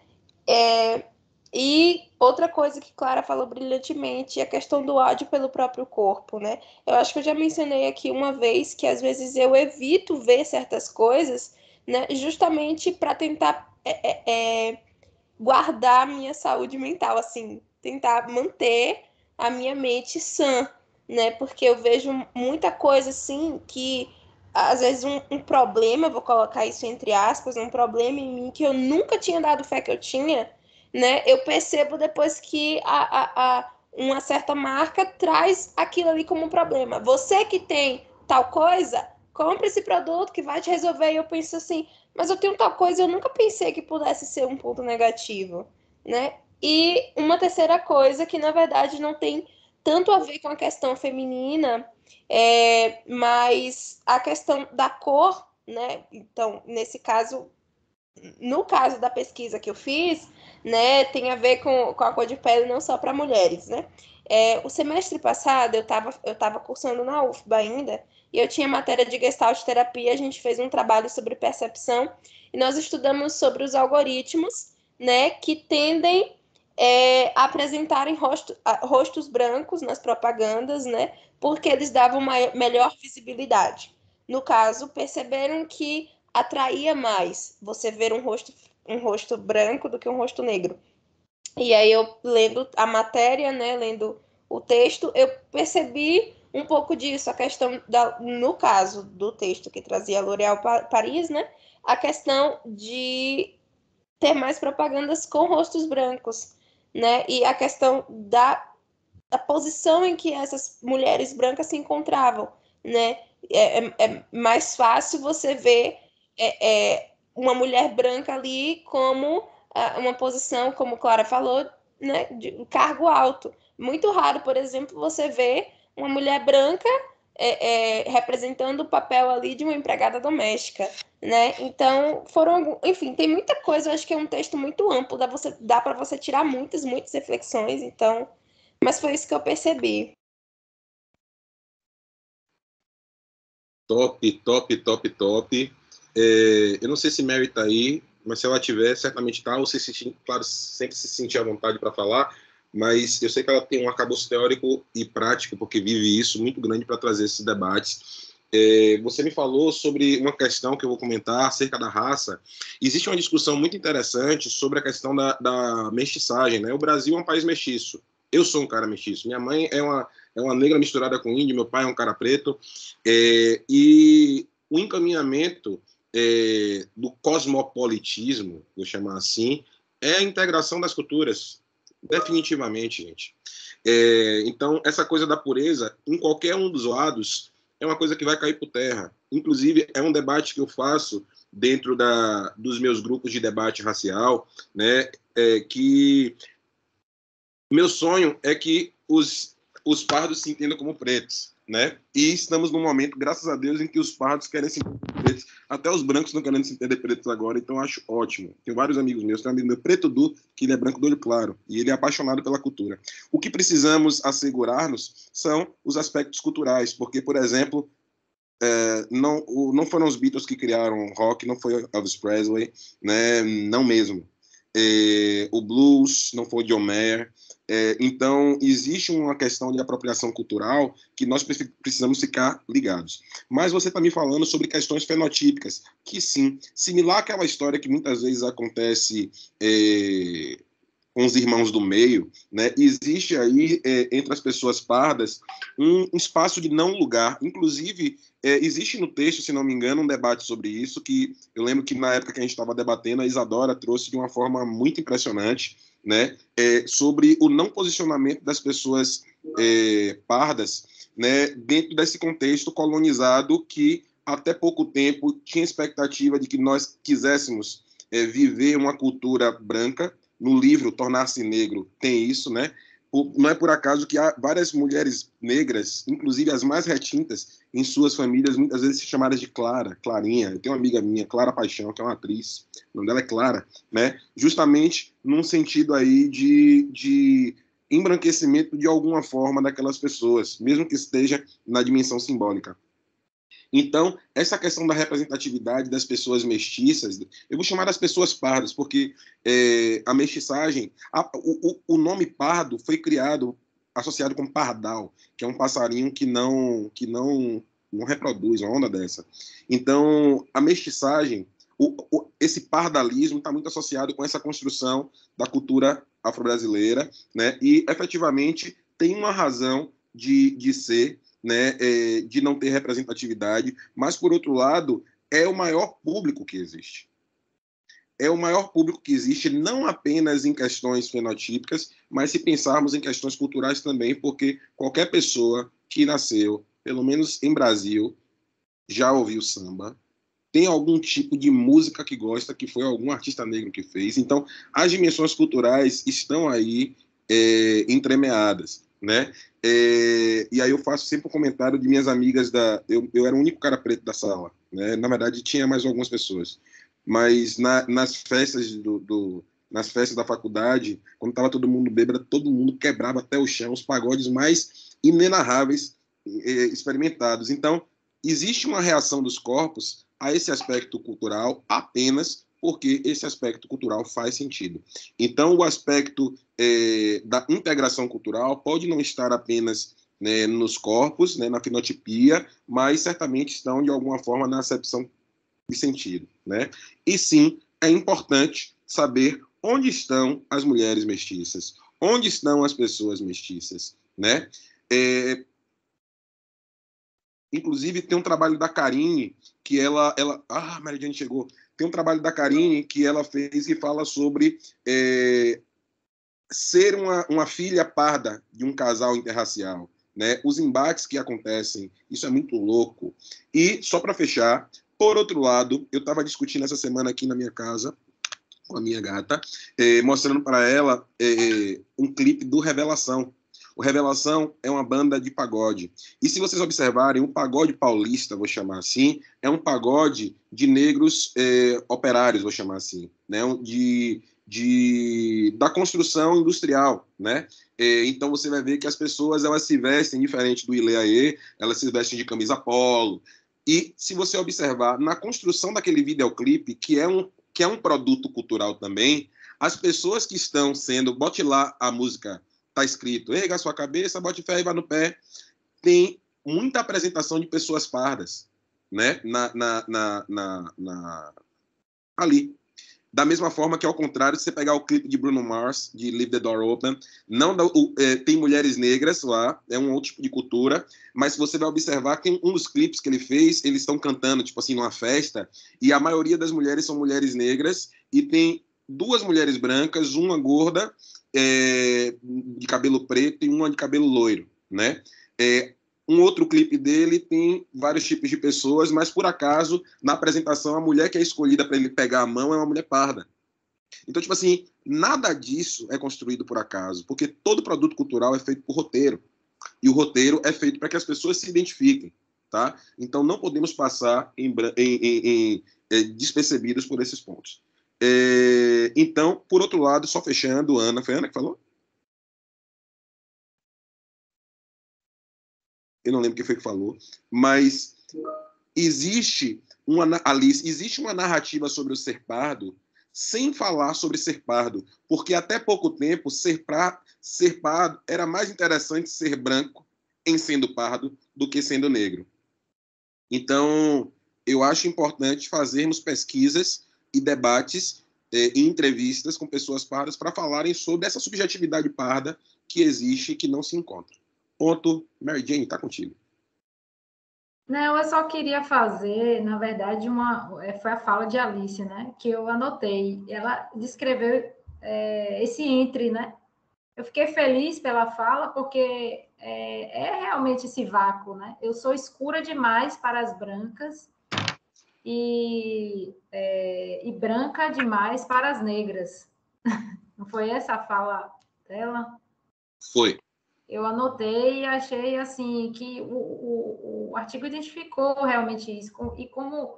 E outra coisa que Clara falou brilhantemente é a questão do ódio pelo próprio corpo, né? Eu acho que eu já mencionei aqui uma vez que às vezes eu evito ver certas coisas, né? Justamente para tentar guardar a minha saúde mental, assim, tentar manter a minha mente sã, né? Porque eu vejo muita coisa, assim, que às vezes um problema, vou colocar isso entre aspas, um problema em mim que eu nunca tinha dado fé que eu tinha, né? Eu percebo depois que uma certa marca traz aquilo ali como um problema. Você que tem tal coisa, compra esse produto que vai te resolver. E eu penso assim, mas eu tenho tal coisa, eu nunca pensei que pudesse ser um ponto negativo, né? E uma terceira coisa que, na verdade, não tem tanto a ver com a questão feminina, mas a questão da cor, né? Então, no caso da pesquisa que eu fiz, né, tem a ver com a cor de pele não só para mulheres, né? O semestre passado eu tava cursando na UFBA ainda, e eu tinha matéria de Gestalt terapia, a gente fez um trabalho sobre percepção, e nós estudamos sobre os algoritmos, né, que tendem a apresentarem rostos brancos nas propagandas, né, porque eles davam melhor visibilidade. No caso, perceberam que atraía mais você ver um rosto branco do que um rosto negro. E aí eu lendo a matéria, né, lendo o texto, eu percebi um pouco disso, a questão no caso do texto que trazia L'Oréal Paris, né, a questão de ter mais propagandas com rostos brancos, né, e a questão da posição em que essas mulheres brancas se encontravam, né, é mais fácil você ver uma mulher branca ali como uma posição, como Clara falou, né, de um cargo alto. Muito raro, por exemplo, você ver uma mulher branca representando o papel ali de uma empregada doméstica, né? Então, enfim, tem muita coisa, eu acho que é um texto muito amplo, dá para você tirar muitas reflexões, então, mas foi isso que eu percebi. Top, top, top, top. Eu não sei se Mary está aí, mas se ela tiver, certamente está. Ou se, claro, sempre se sentir à vontade para falar, mas eu sei que ela tem um arcabouço teórico e prático, porque vive isso, muito grande para trazer esses debates. Você me falou sobre uma questão que eu vou comentar acerca da raça. Existe uma discussão muito interessante sobre a questão da mestiçagem, né? O Brasil é um país mestiço. Eu sou um cara mestiço. Minha mãe é uma negra misturada com índio, meu pai é um cara preto. E o encaminhamento do cosmopolitismo, vou chamar assim, é a integração das culturas. Definitivamente, gente. Então, essa coisa da pureza, em qualquer um dos lados, é uma coisa que vai cair por terra. Inclusive, é um debate que eu faço dentro dos meus grupos de debate racial, né, que meu sonho é que os pardos se entendam como pretos, né? E estamos num momento, graças a Deus, em que os pardos querem se entender pretos. Até os brancos estão querendo se entender pretos agora, então eu acho ótimo. Tenho vários amigos meus, tem um amigo meu, Preto Du, que ele é branco do olho claro, e ele é apaixonado pela cultura. O que precisamos assegurar-nos são os aspectos culturais, porque, por exemplo, não foram os Beatles que criaram rock, não foi Elvis Presley, né? Não mesmo. O blues não foi John Mayer. Então, existe uma questão de apropriação cultural que nós precisamos ficar ligados. Mas você está me falando sobre questões fenotípicas, que sim, similar àquela história que muitas vezes acontece com os irmãos do meio, né? Existe aí, entre as pessoas pardas, um espaço de não lugar. Inclusive, existe no texto, se não me engano, um debate sobre isso, que eu lembro que na época que a gente estava debatendo, a Isadora trouxe de uma forma muito impressionante, né? Sobre o não posicionamento das pessoas pardas, né? Dentro desse contexto colonizado que, até pouco tempo, tinha expectativa de que nós quiséssemos viver uma cultura branca. No livro Tornar-se Negro tem isso, né? Não é por acaso que há várias mulheres negras, inclusive as mais retintas, em suas famílias, muitas vezes chamadas de Clara, Clarinha. Eu tenho uma amiga minha, Clara Paixão, que é uma atriz, o nome dela é Clara, né? Justamente num sentido aí de embranquecimento de alguma forma daquelas pessoas, mesmo que esteja na dimensão simbólica. Então, essa questão da representatividade das pessoas mestiças, eu vou chamar das pessoas pardas, porque a mestiçagem, o nome pardo foi criado, associado com pardal, que é um passarinho que não reproduz uma onda dessa. Então, a mestiçagem, esse pardalismo está muito associado com essa construção da cultura afro-brasileira, né? E, efetivamente, tem uma razão de ser, né, de não ter representatividade, mas, por outro lado, é o maior público que existe. É o maior público que existe, não apenas em questões fenotípicas, mas se pensarmos em questões culturais também, porque qualquer pessoa que nasceu, pelo menos em Brasil, já ouviu samba, tem algum tipo de música que gosta, que foi algum artista negro que fez. Então, as dimensões culturais estão aí entremeadas, né? E aí eu faço sempre um comentário de minhas amigas eu era o único cara preto da sala, né? Na verdade tinha mais algumas pessoas, mas nas festas nas festas da faculdade, quando estava todo mundo bêbado, todo mundo quebrava até o chão, os pagodes mais inenarráveis experimentados. Então, existe uma reação dos corpos a esse aspecto cultural apenas porque esse aspecto cultural faz sentido. Então, o aspecto da integração cultural pode não estar apenas, né, nos corpos, né, na fenotipia, mas certamente estão, de alguma forma, na acepção de sentido, né? E sim, é importante saber onde estão as mulheres mestiças, onde estão as pessoas mestiças, né? Inclusive, tem um trabalho da Karine, que ela... Ah, Maridiane chegou. Tem um trabalho da Karine que ela fez que fala sobre ser uma filha parda de um casal interracial, né? Os embates que acontecem, isso é muito louco. E, só para fechar, por outro lado, eu estava discutindo essa semana aqui na minha casa, com a minha gata, mostrando para ela um clipe do Revelação. O Revelação é uma banda de pagode. E se vocês observarem, o pagode paulista, vou chamar assim, é um pagode de negros operários, vou chamar assim, né? Da construção industrial, né? Então você vai ver que as pessoas elas se vestem diferente do Ileaê, elas se vestem de camisa polo, E, se você observar, na construção daquele videoclipe, que é um produto cultural também, as pessoas que estão sendo... Bote lá a música, tá escrito, erga a sua cabeça, bote fé e vá no pé. Tem muita apresentação de pessoas pardas, né? Ali. Da mesma forma que, ao contrário, se você pegar o clipe de Bruno Mars, de Leave the Door Open, tem mulheres negras lá, é um outro tipo de cultura, mas você vai observar que um dos clipes que ele fez, eles estão cantando, tipo assim, numa festa, e a maioria das mulheres são mulheres negras, e tem 2 mulheres brancas, uma gorda, de cabelo preto, e uma de cabelo loiro, né? Um outro clipe dele tem vários tipos de pessoas, mas, por acaso, na apresentação, a mulher que é escolhida para ele pegar a mão é uma mulher parda. Então, tipo assim, nada disso é construído por acaso, porque todo produto cultural é feito por roteiro. E o roteiro é feito para que as pessoas se identifiquem, tá? Então, não podemos passar despercebidos por esses pontos. Então, por outro lado, só fechando, Ana, foi a Ana que falou? Eu não lembro quem foi que falou, mas existe uma narrativa sobre o ser pardo sem falar sobre ser pardo, porque até pouco tempo ser pardo era mais interessante ser branco em sendo pardo do que sendo negro. Então, eu acho importante fazermos pesquisas e debates e entrevistas com pessoas pardas para falarem sobre essa subjetividade parda que existe e que não se encontra. Ponto. Mary Jane, tá contigo. Não, eu só queria fazer, na verdade, foi a fala de Alice, né? Que eu anotei. Ela descreveu esse entre, né? Eu fiquei feliz pela fala, porque é realmente esse vácuo, né? Eu sou escura demais para as brancas e branca demais para as negras. Não foi essa a fala dela? Foi. Eu anotei e achei assim que o artigo identificou realmente isso, e como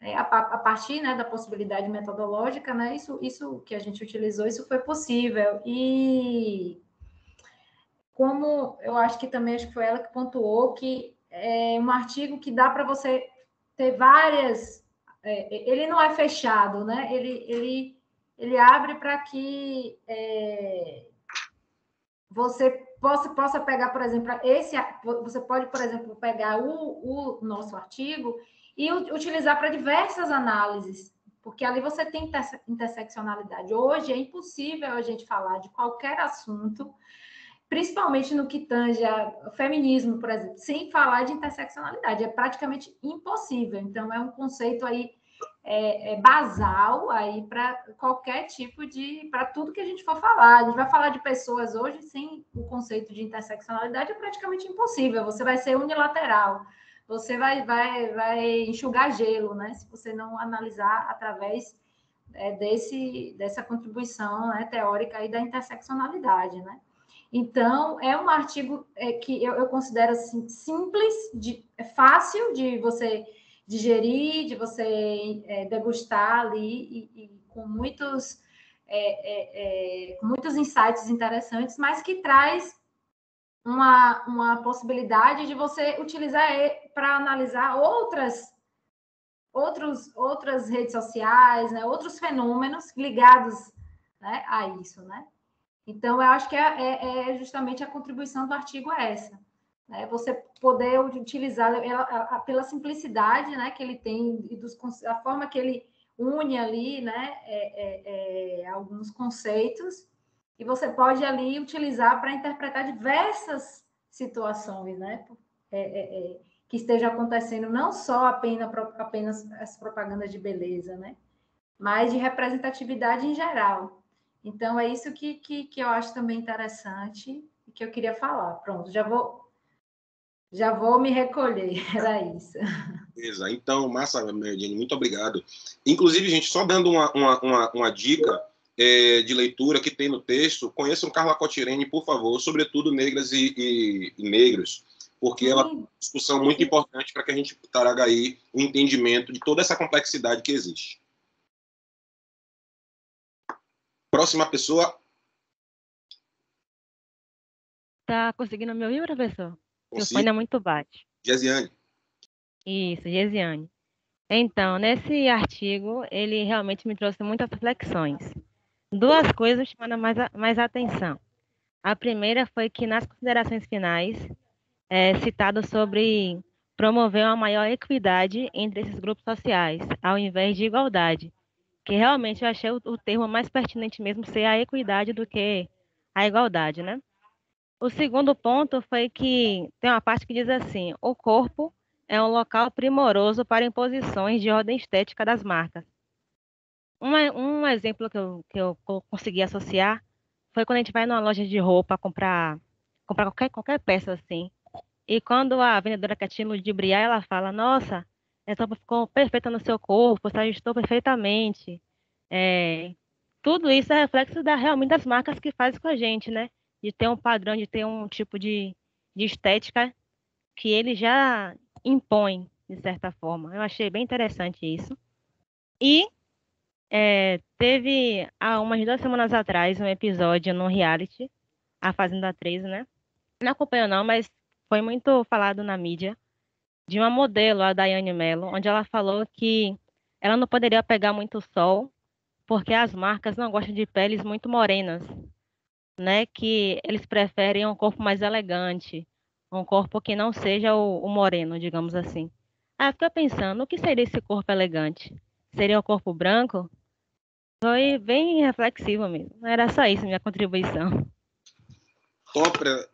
a partir, né, da possibilidade metodológica, né, isso que a gente utilizou, isso foi possível. E como eu acho que foi ela que pontuou que é um artigo que dá para você ter várias... ele não é fechado, né? Ele abre para que... você possa pegar, por exemplo, você pode, por exemplo, pegar o nosso artigo e utilizar para diversas análises, porque ali você tem interseccionalidade. Hoje é impossível a gente falar de qualquer assunto, principalmente no que tange ao feminismo, por exemplo, sem falar de interseccionalidade. É praticamente impossível. Então, é um conceito aí basal aí para qualquer tipo de... para tudo que a gente for falar. A gente vai falar de pessoas hoje sem o conceito de interseccionalidade, é praticamente impossível. Você vai ser unilateral. Você vai enxugar gelo, né? Se você não analisar através dessa contribuição, né, teórica aí da interseccionalidade, né? Então, é um artigo que eu considero assim, simples, fácil de você digerir, de você degustar ali, e com muitos insights interessantes, mas que traz uma possibilidade de você utilizar para analisar outras redes sociais, né, outros fenômenos ligados, né, a isso, né? Então, eu acho que justamente a contribuição do artigo essa, né? Você poder utilizar pela simplicidade, né, que ele tem, e a forma que ele une ali, né, alguns conceitos, e você pode ali utilizar para interpretar diversas situações, né, que esteja acontecendo, não só apenas as propagandas de beleza, né, mas de representatividade em geral. Então, é isso que eu acho também interessante e que eu queria falar. Pronto, já vou me recolher, era isso. Beleza. Então, massa, Merdine, muito obrigado. Inclusive, gente, só dando uma dica de leitura que tem no texto, conheçam Carla Cotirene, por favor, sobretudo negras e negros, porque ela é uma discussão muito importante para que a gente traga aí o entendimento de toda essa complexidade que existe. Próxima pessoa. Tá conseguindo me ouvir, professor? Meu Consigo. fone é muito baixo. Gesiane. Isso, Gesiane. Então, nesse artigo, ele realmente me trouxe muitas reflexões. Duas coisas chamaram mais atenção. A primeira foi que, nas considerações finais, é citado sobre promover uma maior equidade entre esses grupos sociais, ao invés de igualdade, que realmente eu achei o termo mais pertinente mesmo ser a equidade do que a igualdade, né? O segundo ponto foi que tem uma parte que diz assim: o corpo é um local primoroso para imposições de ordem estética das marcas. Um exemplo que eu consegui associar foi quando a gente vai numa loja de roupa comprar qualquer peça assim. E quando a vendedora quer te ludibriar, ela fala: nossa, essa roupa ficou perfeita no seu corpo, se ajustou perfeitamente. Tudo isso é reflexo realmente das marcas que fazem com a gente, né? De ter um padrão, de ter um tipo de estética que ele já impõe, de certa forma. Eu achei bem interessante isso. E teve, há umas 2 semanas atrás, um episódio no reality, A Fazenda 13, né? Não acompanho não, mas foi muito falado na mídia, de uma modelo, a Daiane Mello, onde ela falou que ela não poderia pegar muito sol, porque as marcas não gostam de peles muito morenas, né? Que eles preferem um corpo mais elegante, um corpo que não seja o moreno, digamos assim. Aí eu fiquei pensando, o que seria esse corpo elegante? Seria o corpo branco? Foi bem reflexivo mesmo. Era só isso, minha contribuição.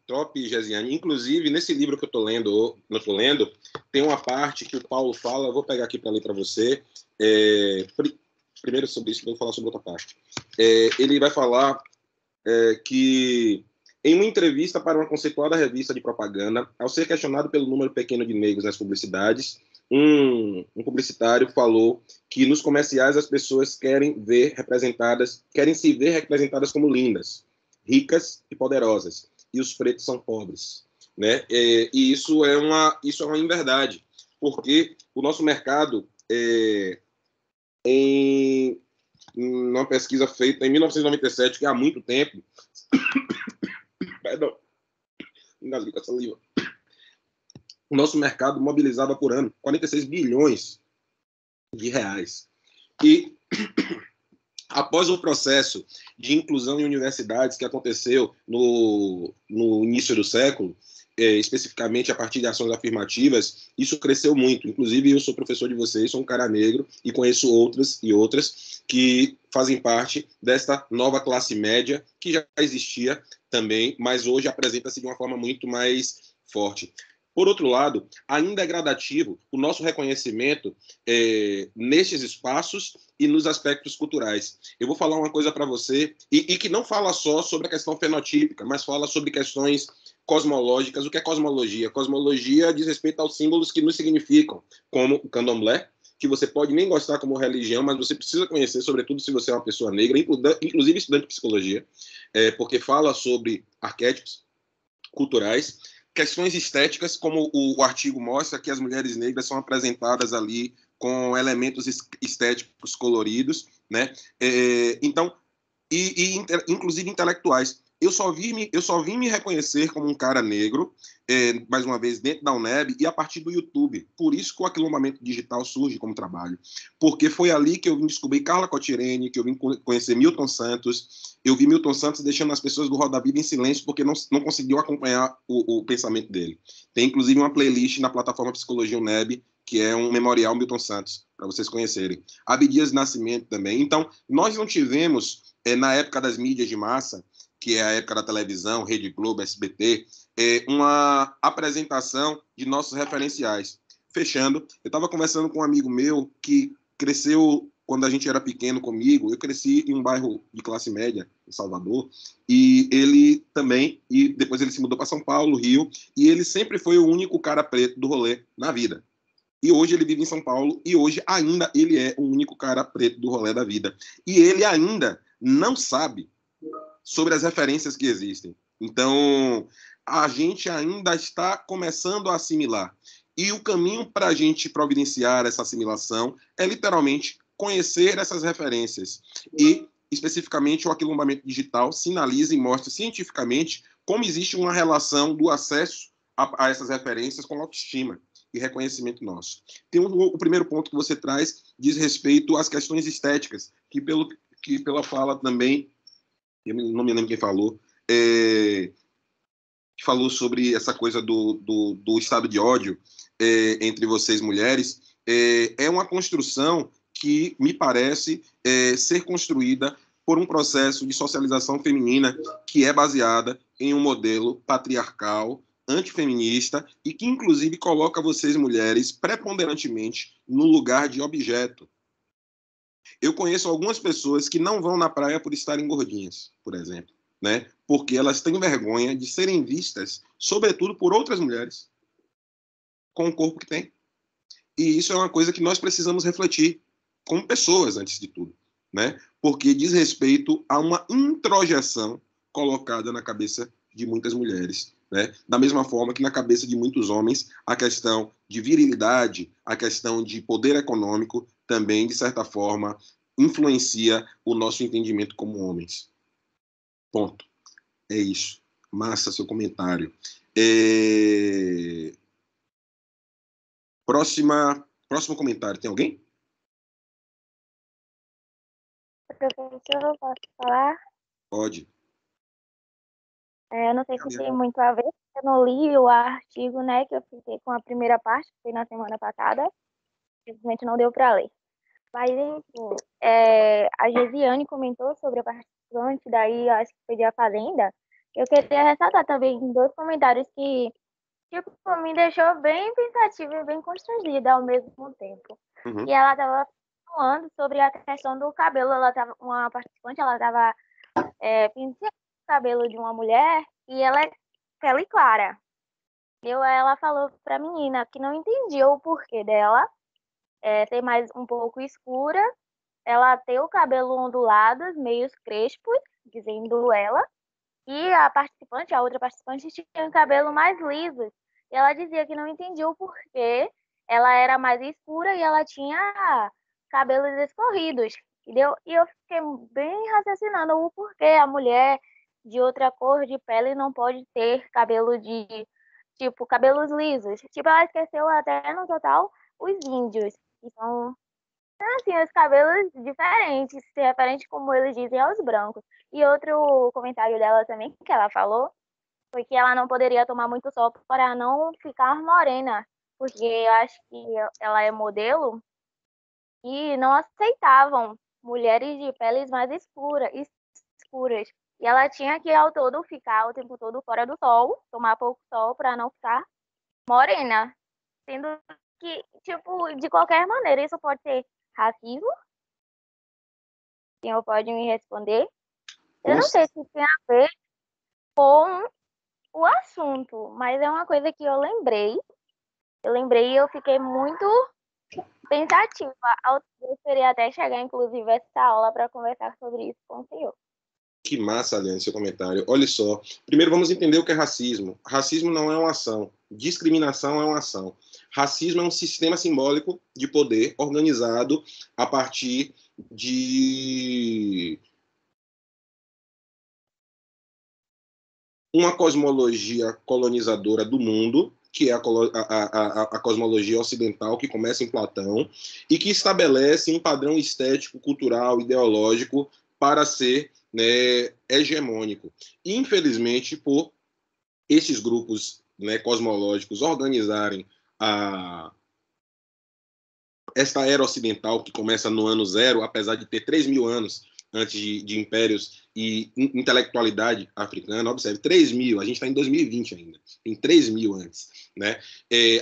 Top, Gesiane. Inclusive, nesse livro que eu estou lendo, tem uma parte que o Paulo fala, eu vou pegar aqui para ler para você. Primeiro sobre isso, depois eu vou falar sobre outra parte. Ele vai falar que, em uma entrevista para uma conceituada revista de propaganda, ao ser questionado pelo número pequeno de negros nas publicidades, um publicitário falou que nos comerciais as pessoas querem se ver representadas como lindas, ricas e poderosas, e os pretos são pobres, né? E isso é uma inverdade, porque o nosso mercado, em uma pesquisa feita em 1997, que há muito tempo, perdão, engasguei com a saliva, o nosso mercado mobilizava por ano 46 bilhões de reais. E após o processo de inclusão em universidades que aconteceu no início do século, especificamente a partir de ações afirmativas, isso cresceu muito. Inclusive, eu sou professor de vocês, sou um cara negro e conheço outras que fazem parte desta nova classe média que já existia também, mas hoje apresenta-se de uma forma muito mais forte. Por outro lado, ainda é gradativo o nosso reconhecimento nestes espaços e nos aspectos culturais. Eu vou falar uma coisa para você, e que não fala só sobre a questão fenotípica, mas fala sobre questões cosmológicas. O que é cosmologia? Cosmologia diz respeito aos símbolos que nos significam, como o candomblé, que você pode nem gostar como religião, mas você precisa conhecer, sobretudo se você é uma pessoa negra, inclusive estudante de psicologia, porque fala sobre arquétipos culturais, questões estéticas, como o artigo mostra, que as mulheres negras são apresentadas ali com elementos estéticos coloridos, né? Então, inclusive intelectuais. Eu só vim me reconhecer como um cara negro, mais uma vez, dentro da UNEB e a partir do YouTube. Por isso que o aquilombamento digital surge como trabalho. Porque foi ali que eu vim descobrir Carla Cotirene, que eu vim conhecer Milton Santos. Eu vi Milton Santos deixando as pessoas do Roda Viva em silêncio porque não conseguiu acompanhar o pensamento dele. Tem, inclusive, uma playlist na plataforma Psicologia UNEB, que é um memorial Milton Santos, para vocês conhecerem. Abdias Nascimento também. Então, nós não tivemos, na época das mídias de massa, que é a época da televisão, Rede Globo, SBT, uma apresentação de nossos referenciais. Fechando, eu estava conversando com um amigo meu que cresceu quando a gente era pequeno comigo. Eu cresci em um bairro de classe média, em Salvador, e ele também, e depois ele se mudou para São Paulo, Rio, e ele sempre foi o único cara preto do rolê na vida. E hoje ele vive em São Paulo, e hoje ainda ele é o único cara preto do rolê da vida. E ele ainda não sabe sobre as referências que existem. Então, a gente ainda está começando a assimilar. E o caminho para a gente providenciar essa assimilação é literalmente conhecer essas referências. E, especificamente, o aquilombamento digital sinaliza e mostra cientificamente como existe uma relação do acesso a essas referências com autoestima e reconhecimento nosso. Tem o primeiro ponto que você traz diz respeito às questões estéticas, que pela fala também, eu não me lembro quem falou, que falou sobre essa coisa do estado de ódio entre vocês mulheres, é uma construção que me parece ser construída por um processo de socialização feminina que é baseada em um modelo patriarcal, antifeminista e que, inclusive, coloca vocês, mulheres, preponderantemente no lugar de objeto. Eu conheço algumas pessoas que não vão na praia por estarem gordinhas, por exemplo, né? Porque elas têm vergonha de serem vistas, sobretudo por outras mulheres, com o corpo que têm. E isso é uma coisa que nós precisamos refletir como pessoas, antes de tudo, né? Porque diz respeito a uma introjeção colocada na cabeça de muitas mulheres, né? Da mesma forma que na cabeça de muitos homens, a questão de virilidade, a questão de poder econômico, também, de certa forma, influencia o nosso entendimento como homens. Ponto. É isso. Massa, seu comentário. Próximo comentário. Tem alguém? Professor, posso falar? Pode. Eu não sei se tem muito a ver, eu não li o artigo, né, que eu fiquei com a primeira parte, que foi na semana passada, simplesmente não deu para ler. Mas, enfim, a Gesiane comentou sobre a participante, daí acho que foi de A Fazenda. Eu queria ressaltar também 2 comentários que, tipo, me deixou bem pensativa e bem constrangida ao mesmo tempo. Uhum. E ela estava falando sobre a questão do cabelo, uma participante, ela estava penteando o cabelo de uma mulher e ela é pele clara. Ela falou para a menina que não entendia o porquê dela ser mais um pouco escura, ela ter o cabelo ondulado, meios crespos, dizendo ela, e a outra participante, tinha o cabelo mais liso. E ela dizia que não entendia o porquê ela era mais escura e ela tinha cabelos escorridos, entendeu? E eu fiquei bem raciocinando o porquê a mulher de outra cor de pele não pode ter cabelo tipo, cabelos lisos. Tipo, ela esqueceu até no total os índios. Então, assim, os cabelos diferentes, se referente, como eles dizem, aos brancos. E outro comentário dela também, que ela falou, foi que ela não poderia tomar muito sol para não ficar morena, porque eu acho que ela é modelo e não aceitavam mulheres de peles mais escuras. E ela tinha que, ao todo, ficar o tempo todo fora do sol, tomar pouco sol para não ficar morena. Sendo que, tipo, de qualquer maneira, isso pode ser racismo? Quem pode me responder? Eu não sei se tem a ver com o assunto, mas é uma coisa que eu lembrei. E eu fiquei muito pensativa. Eu queria até chegar, inclusive, essa aula para conversar sobre isso com o senhor. Que massa, Aliane, seu comentário. Olha só, primeiro vamos entender o que é racismo. Racismo não é uma ação, discriminação é uma ação. Racismo é um sistema simbólico de poder organizado a partir de uma cosmologia colonizadora do mundo, que é a cosmologia ocidental, que começa em Platão, e que estabelece um padrão estético, cultural, ideológico para ser, né, hegemônico. Infelizmente, por esses grupos, né, cosmológicos organizarem esta era ocidental, que começa no ano zero, apesar de ter 3.000 anos antes de impérios e intelectualidade africana, observe, 3.000, a gente está em 2020 ainda, tem 3.000 antes, né?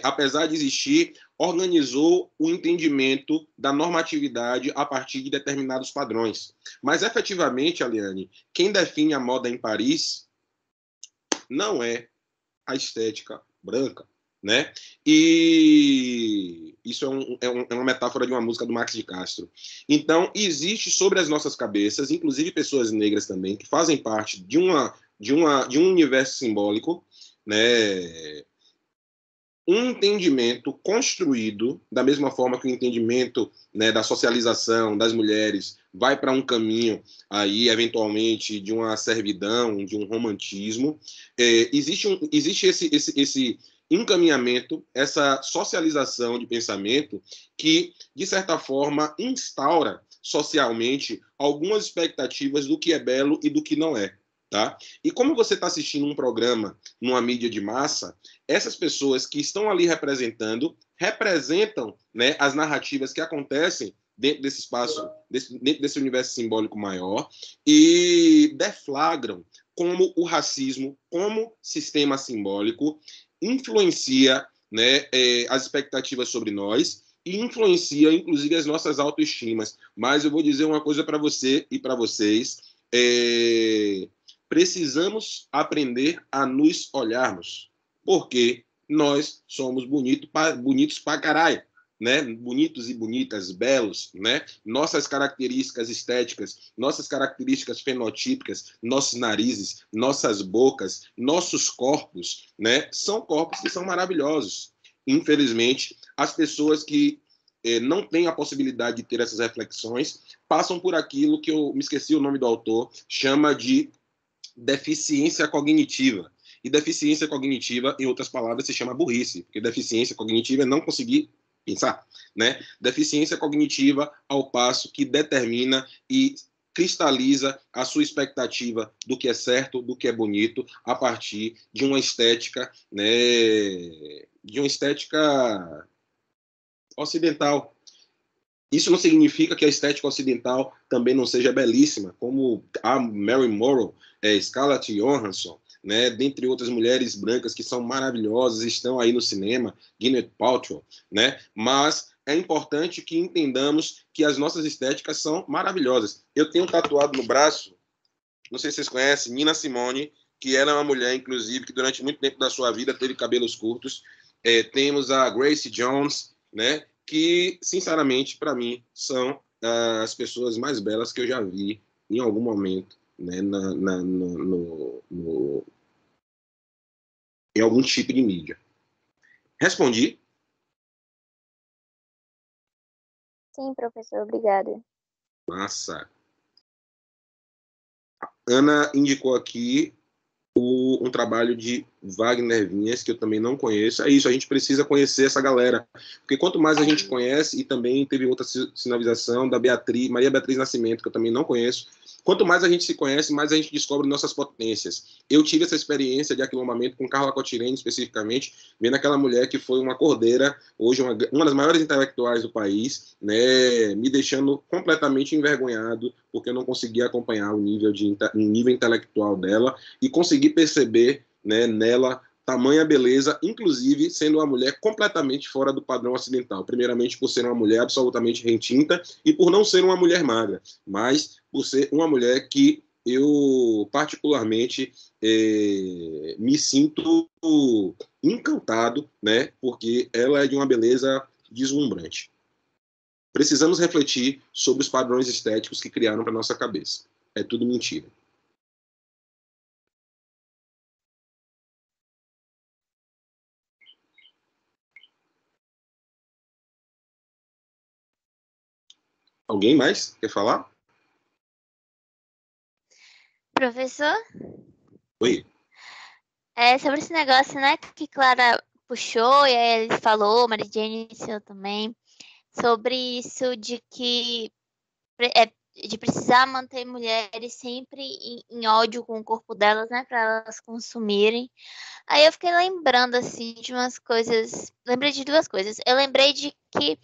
Apesar de existir, organizou o entendimento da normatividade a partir de determinados padrões. Mas, efetivamente, Aliane, quem define a moda em Paris não é a estética branca, né? E isso é uma metáfora de uma música do Max de Castro. Então, existe sobre as nossas cabeças, inclusive pessoas negras também, que fazem parte de um universo simbólico, né? Um entendimento construído da mesma forma que o entendimento, né, da socialização das mulheres vai para um caminho aí, eventualmente, de uma servidão, de um romantismo. Existe esse encaminhamento, essa socialização de pensamento que, de certa forma, instaura socialmente algumas expectativas do que é belo e do que não é. Tá? E como você está assistindo um programa numa mídia de massa, essas pessoas que estão ali representam, né, as narrativas que acontecem dentro desse espaço, dentro desse universo simbólico maior, e deflagram como o racismo, como sistema simbólico, influencia, né, as expectativas sobre nós e influencia, inclusive, as nossas autoestimas. Mas eu vou dizer uma coisa para você e para vocês. Precisamos aprender a nos olharmos, porque nós somos bonitos pra caralho, né? Bonitos e bonitas, belos, né? Nossas características estéticas, nossas características fenotípicas, nossos narizes, nossas bocas, nossos corpos, né? São corpos que são maravilhosos. Infelizmente, as pessoas que não têm a possibilidade de ter essas reflexões passam por aquilo que eu me esqueci o nome do autor, chama de deficiência cognitiva. E deficiência cognitiva, em outras palavras, se chama burrice, porque deficiência cognitiva é não conseguir pensar, né? Deficiência cognitiva ao passo que determina e cristaliza a sua expectativa do que é certo, do que é bonito, a partir de uma estética, né? De uma estética ocidental. Isso não significa que a estética ocidental também não seja belíssima, como a Mary Morrow, Scarlett Johansson, né, dentre outras mulheres brancas que são maravilhosas, estão aí no cinema, Gwyneth Paltrow, né, mas é importante que entendamos que as nossas estéticas são maravilhosas. Eu tenho tatuado no braço, não sei se vocês conhecem, Nina Simone, que era uma mulher, inclusive, que durante muito tempo da sua vida teve cabelos curtos. Temos a Grace Jones, né, que, sinceramente, para mim, são as pessoas mais belas que eu já vi em algum momento, né, em algum tipo de mídia. Respondi? Sim, professor, obrigada. Massa. Ana indicou aqui um trabalho de Wagner Vinhas, que eu também não conheço. É isso, a gente precisa conhecer essa galera. Porque quanto mais a gente conhece, e também teve outra sinalização da Maria Beatriz Nascimento, que eu também não conheço, quanto mais a gente se conhece, mais a gente descobre nossas potências. Eu tive essa experiência de aquilombamento com Carla Cotirene, especificamente, vendo aquela mulher que foi uma cordeira, hoje uma das maiores intelectuais do país, né, me deixando completamente envergonhado, porque eu não conseguia acompanhar o nível intelectual dela e consegui perceber, né, nela tamanha beleza, inclusive sendo uma mulher completamente fora do padrão ocidental. Primeiramente por ser uma mulher absolutamente retinta e por não ser uma mulher magra, mas por ser uma mulher que eu particularmente me sinto encantado, né, porque ela é de uma beleza deslumbrante. Precisamos refletir sobre os padrões estéticos que criaram para nossa cabeça. É tudo mentira. Alguém mais quer falar? Professor? Oi. Sobre esse negócio, né, que Clara puxou, e aí ele falou, Mary Jane ensinou também, sobre isso de que de precisar manter mulheres sempre em ódio com o corpo delas, né, para elas consumirem. Aí eu fiquei lembrando, assim, de umas coisas, lembrei de duas coisas. Eu lembrei de que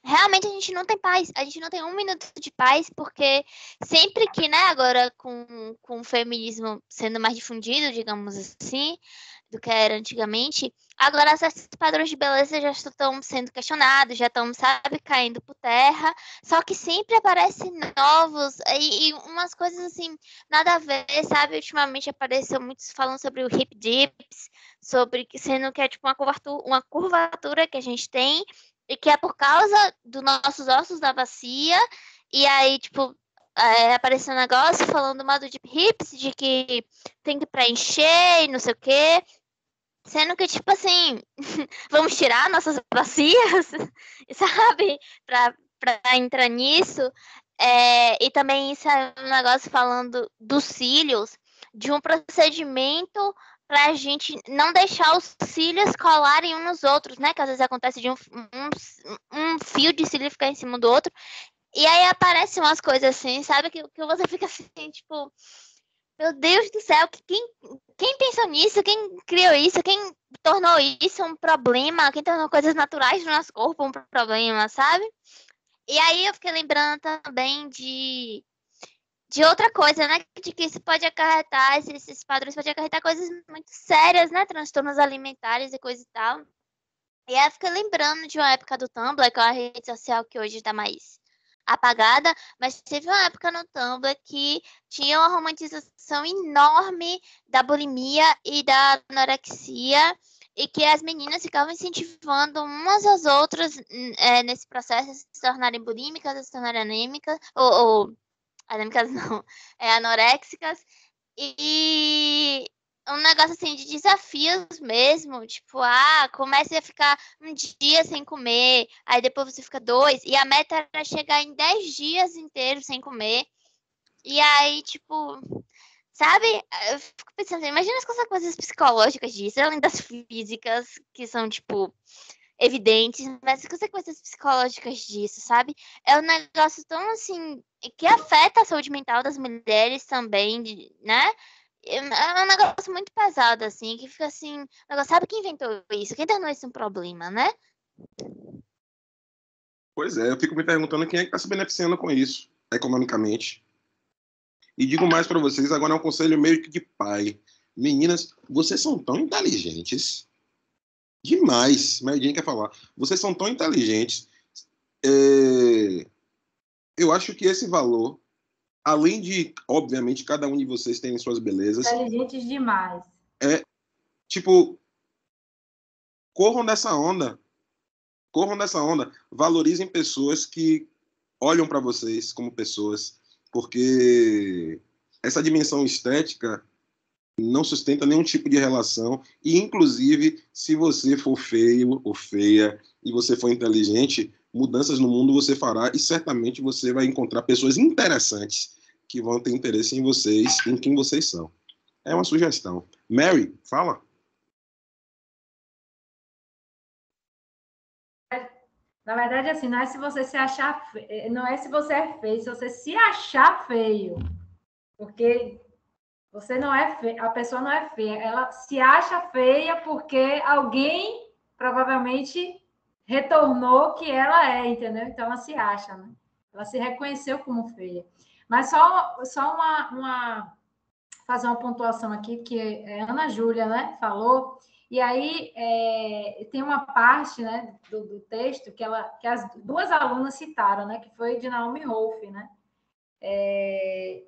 realmente a gente não tem paz, a gente não tem um minuto de paz, porque sempre que, né, agora com o feminismo sendo mais difundido, digamos assim, do que era antigamente, agora certos padrões de beleza já estão sendo questionados, já estão, sabe, caindo por terra, só que sempre aparecem novos, e umas coisas assim, nada a ver, sabe, ultimamente apareceu muitos falando sobre o hip dips, sobre sendo que é tipo uma curvatura que a gente tem, e que é por causa dos nossos ossos da bacia, e aí, tipo, apareceu um negócio falando mal do deep hips, de que tem que preencher e não sei o quê, sendo que, tipo assim, vamos tirar nossas bacias, sabe, pra entrar nisso. E também isso é um negócio falando dos cílios, de um procedimento para a gente não deixar os cílios colarem uns nos outros, né? Que às vezes acontece de um fio de cílio ficar em cima do outro. E aí aparecem umas coisas assim, sabe? Que você fica assim, tipo, meu Deus do céu, quem pensou nisso? Quem criou isso? Quem tornou isso um problema? Quem tornou coisas naturais do nosso corpo um problema, sabe? E aí eu fiquei lembrando também de outra coisa, né? De que isso pode acarretar, esses padrões podem acarretar coisas muito sérias, né? Transtornos alimentares e coisa e tal. E aí eu fiquei lembrando de uma época do Tumblr, que é uma rede social que hoje está mais apagada, mas teve uma época no Tumblr que tinha uma romantização enorme da bulimia e da anorexia, e que as meninas ficavam incentivando umas às outras nesse processo a se tornarem bulímicas, a se tornarem anêmicas, ou anêmicas não, anoréxicas, e um negócio assim de desafios mesmo, tipo, comece a ficar um dia sem comer, aí depois você fica 2, e a meta era chegar em 10 dias inteiros sem comer, e aí, tipo, sabe, eu fico pensando, imagina as consequências psicológicas disso, além das físicas, que são, tipo, evidentes, mas as consequências psicológicas disso, sabe? É um negócio tão, assim, que afeta a saúde mental das mulheres também, né? É um negócio muito pesado, assim, que fica assim, sabe quem inventou isso? Quem tornou isso um problema, né? Pois é, eu fico me perguntando quem é que está se beneficiando com isso, economicamente. E digo mais para vocês, agora é um conselho meio que de pai. Meninas, vocês são tão inteligentes. Demais. Mas ninguém quer falar. Vocês são tão inteligentes. Eu acho que esse valor, além de, obviamente, cada um de vocês tem suas belezas. Inteligentes demais. Tipo, corram dessa onda. Corram dessa onda. Valorizem pessoas que olham para vocês como pessoas. Porque essa dimensão estética não sustenta nenhum tipo de relação. E, inclusive, se você for feio ou feia e você for inteligente, mudanças no mundo você fará e certamente você vai encontrar pessoas interessantes que vão ter interesse em vocês, em quem vocês são. É uma sugestão. Mary, fala. Na verdade, assim, não é se você se achar não é se você é feio, se você se achar feio. Porque você não é feio, a pessoa não é feia, ela se acha feia porque alguém provavelmente retornou que ela é, entendeu? Então ela se acha, né? Ela se reconheceu como feia. Mas só fazer uma pontuação aqui que a Ana Júlia, né, falou. E aí tem uma parte, né, do texto que as duas alunas citaram, né, que foi de Naomi Wolf, né?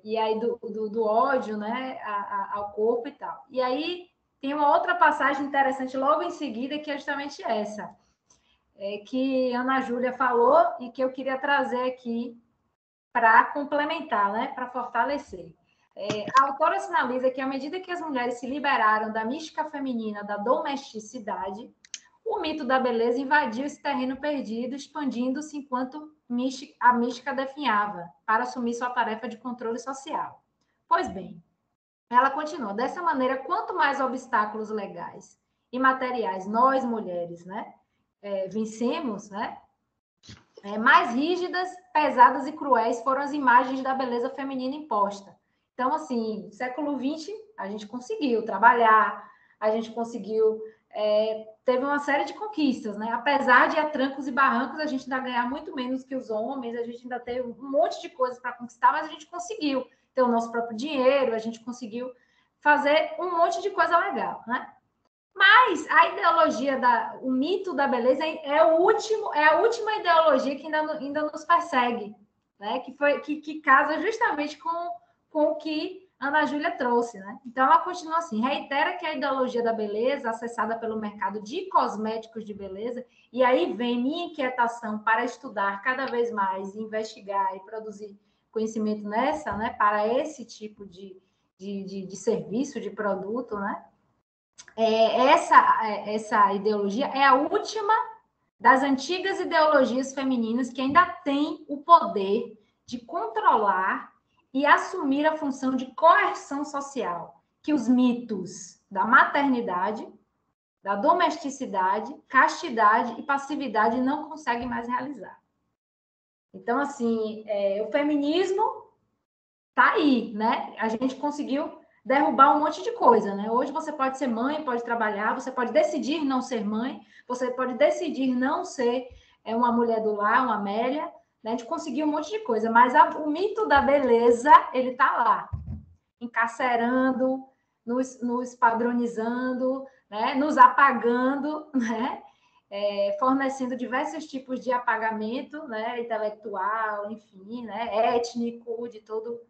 E aí do ódio, né, ao corpo e tal. E aí tem uma outra passagem interessante logo em seguida, que é justamente essa, que Ana Júlia falou e que eu queria trazer aqui para complementar, né, para fortalecer. A autora sinaliza que, à medida que as mulheres se liberaram da mística feminina da domesticidade, o mito da beleza invadiu esse terreno perdido, expandindo-se enquanto a mística definhava, para assumir sua tarefa de controle social. Pois bem, ela continua, dessa maneira, quanto mais obstáculos legais e materiais nós, mulheres, né, vencemos, né, mais rígidas, pesadas e cruéis foram as imagens da beleza feminina imposta. Então, assim, no século XX, a gente conseguiu trabalhar, a gente conseguiu... teve uma série de conquistas, né? Apesar de a trancos e barrancos, a gente ainda ganhar muito menos que os homens, a gente ainda teve um monte de coisas para conquistar, mas a gente conseguiu ter o nosso próprio dinheiro, a gente conseguiu fazer um monte de coisa legal, né? Mas a ideologia, o mito da beleza é a última ideologia que ainda nos persegue, né? Que casa justamente com o que Ana Júlia trouxe, né? Então ela continua assim, reitera que a ideologia da beleza, acessada pelo mercado de cosméticos de beleza, e aí vem minha inquietação para estudar cada vez mais, investigar e produzir conhecimento né? Para esse tipo de serviço, de produto, né? Essa ideologia é a última das antigas ideologias femininas que ainda tem o poder de controlar e assumir a função de coerção social, que os mitos da maternidade, da domesticidade, castidade e passividade não conseguem mais realizar. Então, assim, o feminismo está aí, né? A gente conseguiu derrubar um monte de coisa, né? Hoje você pode ser mãe, pode trabalhar, você pode decidir não ser mãe, você pode decidir não ser uma mulher do lar, uma Amélia, né? A gente conseguiu um monte de coisa, mas o mito da beleza, ele está lá, encarcerando, nos padronizando, né? Nos apagando, né? Fornecendo diversos tipos de apagamento, né? Intelectual, enfim, né? Étnico, de todo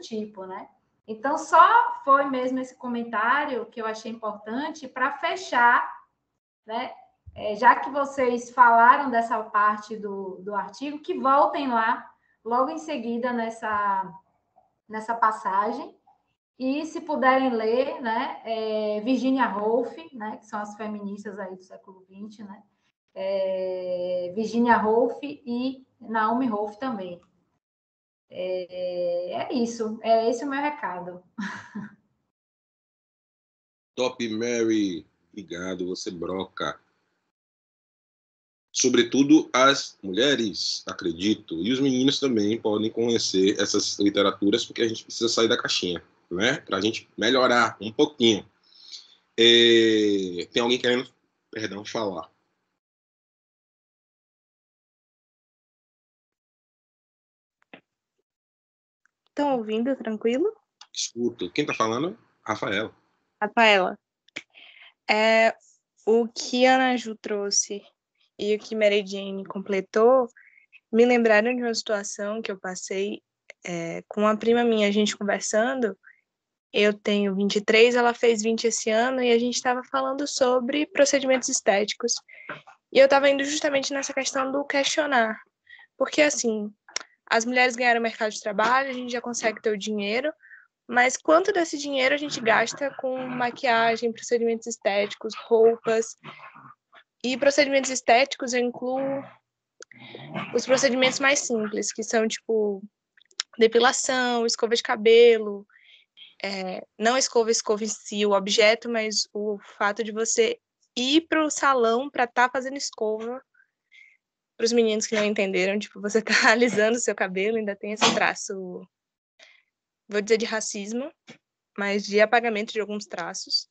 tipo, né? Então, só foi mesmo esse comentário que eu achei importante para fechar, né? Já que vocês falaram dessa parte do artigo, que voltem lá logo em seguida nessa passagem. E, se puderem ler, né, Virginia Woolf, né, que são as feministas aí do século XX, né? Virginia Woolf e Naomi Wolf também. Isso, esse é o meu recado. Top, Mary. Obrigado, você broca. Sobretudo as mulheres, acredito, e os meninos também podem conhecer essas literaturas, porque a gente precisa sair da caixinha, né? Para a gente melhorar um pouquinho. Tem alguém querendo, falar? Estão ouvindo, tranquilo? Escuto. Quem está falando? Rafaela. Rafaela. O que a Ana Ju trouxe e o que Mary Jane completou me lembraram de uma situação que eu passei com uma prima minha, a gente conversando. Eu tenho 23, ela fez 20 esse ano, e a gente estava falando sobre procedimentos estéticos. E eu estava indo justamente nessa questão do questionar. Porque, assim, as mulheres ganharam o mercado de trabalho, a gente já consegue ter o dinheiro, mas quanto desse dinheiro a gente gasta com maquiagem, procedimentos estéticos, roupas? E procedimentos estéticos eu incluo os procedimentos mais simples, que são, tipo, depilação, escova de cabelo, não escova em si o objeto, mas o fato de você ir para o salão para estar fazendo escova. Para os meninos que não entenderam, tipo, você tá alisando o seu cabelo, ainda tem esse traço, vou dizer de racismo, mas de apagamento de alguns traços.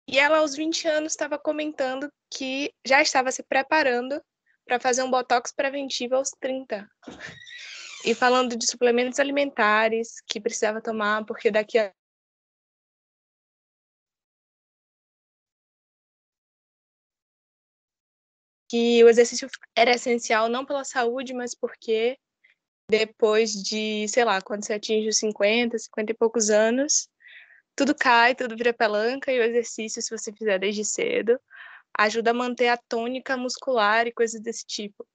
E ela, aos 20 anos, estava comentando que já estava se preparando para fazer um botox preventivo aos 30. E falando de suplementos alimentares que precisava tomar, porque daqui a que o exercício era essencial não pela saúde, mas porque depois de, sei lá, quando você atinge os 50 e poucos anos, tudo cai, tudo vira pelanca, e o exercício, se você fizer desde cedo, ajuda a manter a tônica muscular e coisas desse tipo.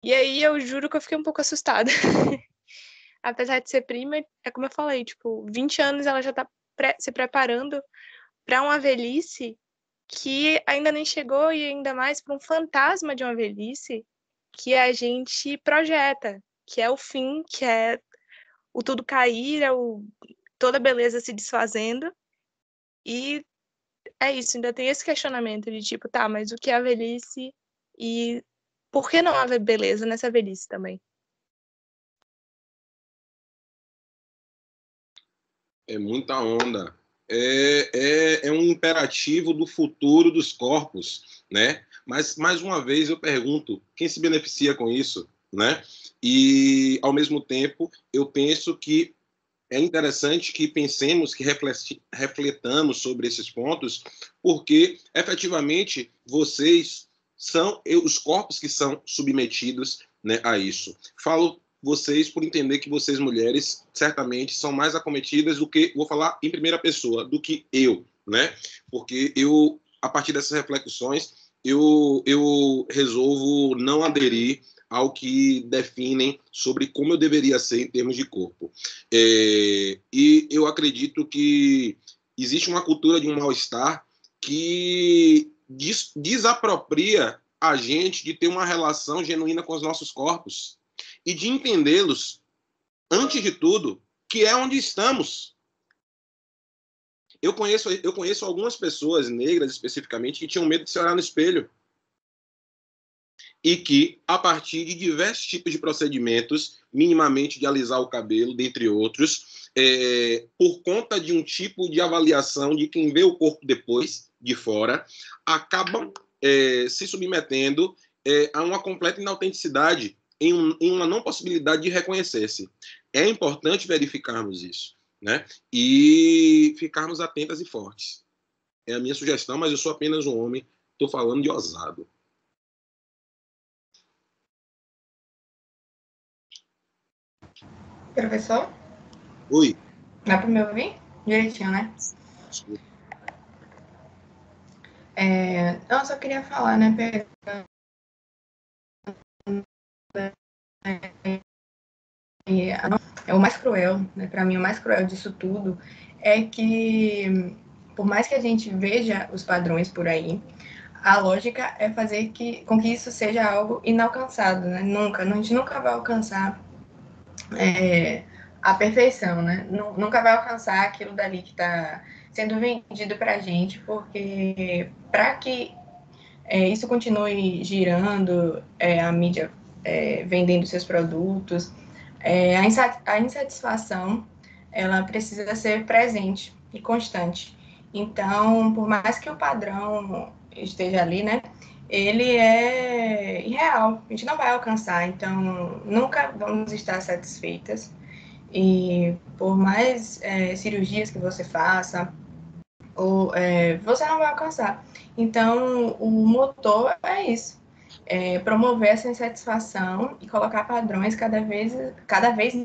E aí eu juro que eu fiquei um pouco assustada. Apesar de ser prima, é como eu falei, tipo, 20 anos ela já tá se preparando para uma velhice que ainda nem chegou, e ainda mais para um fantasma de uma velhice que a gente projeta, que é o fim, que é o tudo cair, toda a beleza se desfazendo. E é isso, ainda tem esse questionamento de tipo, tá, mas o que é a velhice e por que não haver beleza nessa velhice também? É muita onda. É um imperativo do futuro dos corpos, né? Mas, mais uma vez, eu pergunto, quem se beneficia com isso, né? E, ao mesmo tempo, eu penso que é interessante que pensemos, que refletamos sobre esses pontos, porque, efetivamente, vocês são os corpos que são submetidos, né, a isso. Falo vocês por entender que vocês, mulheres, certamente são mais acometidas do que, vou falar em primeira pessoa, do que eu, né? Porque eu, a partir dessas reflexões, eu resolvo não aderir ao que definem sobre como eu deveria ser em termos de corpo. E eu acredito que existe uma cultura de um mal-estar que desapropria a gente de ter uma relação genuína com os nossos corpos. e de entendê-los, antes de tudo, que é onde estamos. Eu conheço algumas pessoas negras, especificamente, que tinham medo de se olhar no espelho. E que, a partir de diversos tipos de procedimentos, minimamente de alisar o cabelo, dentre outros, por conta de um tipo de avaliação de quem vê o corpo depois, de fora, acabam se submetendo a uma completa inautenticidade, em uma não possibilidade de reconhecer-se. É importante verificarmos isso, né? E ficarmos atentas e fortes. É a minha sugestão, mas eu sou apenas um homem, estou falando de ousado. Professor? Oi. Dá para me ouvir? Direitinho, né? Eu só queria falar, né? É o mais cruel, né? Para mim, o mais cruel disso tudo é que, por mais que a gente veja os padrões por aí, a lógica é fazer com que isso seja algo inalcançado, né? A gente nunca vai alcançar a perfeição, né? Nunca vai alcançar aquilo dali que está sendo vendido para a gente, porque para que isso continue girando, a mídia vendendo seus produtos, a insatisfação ela precisa ser presente e constante. Então, por mais que o padrão esteja ali, né? Ele é irreal, a gente não vai alcançar, então nunca vamos estar satisfeitas. E por mais cirurgias que você faça, você não vai alcançar. Então, o motor é isso, promover essa insatisfação e colocar padrões cada vez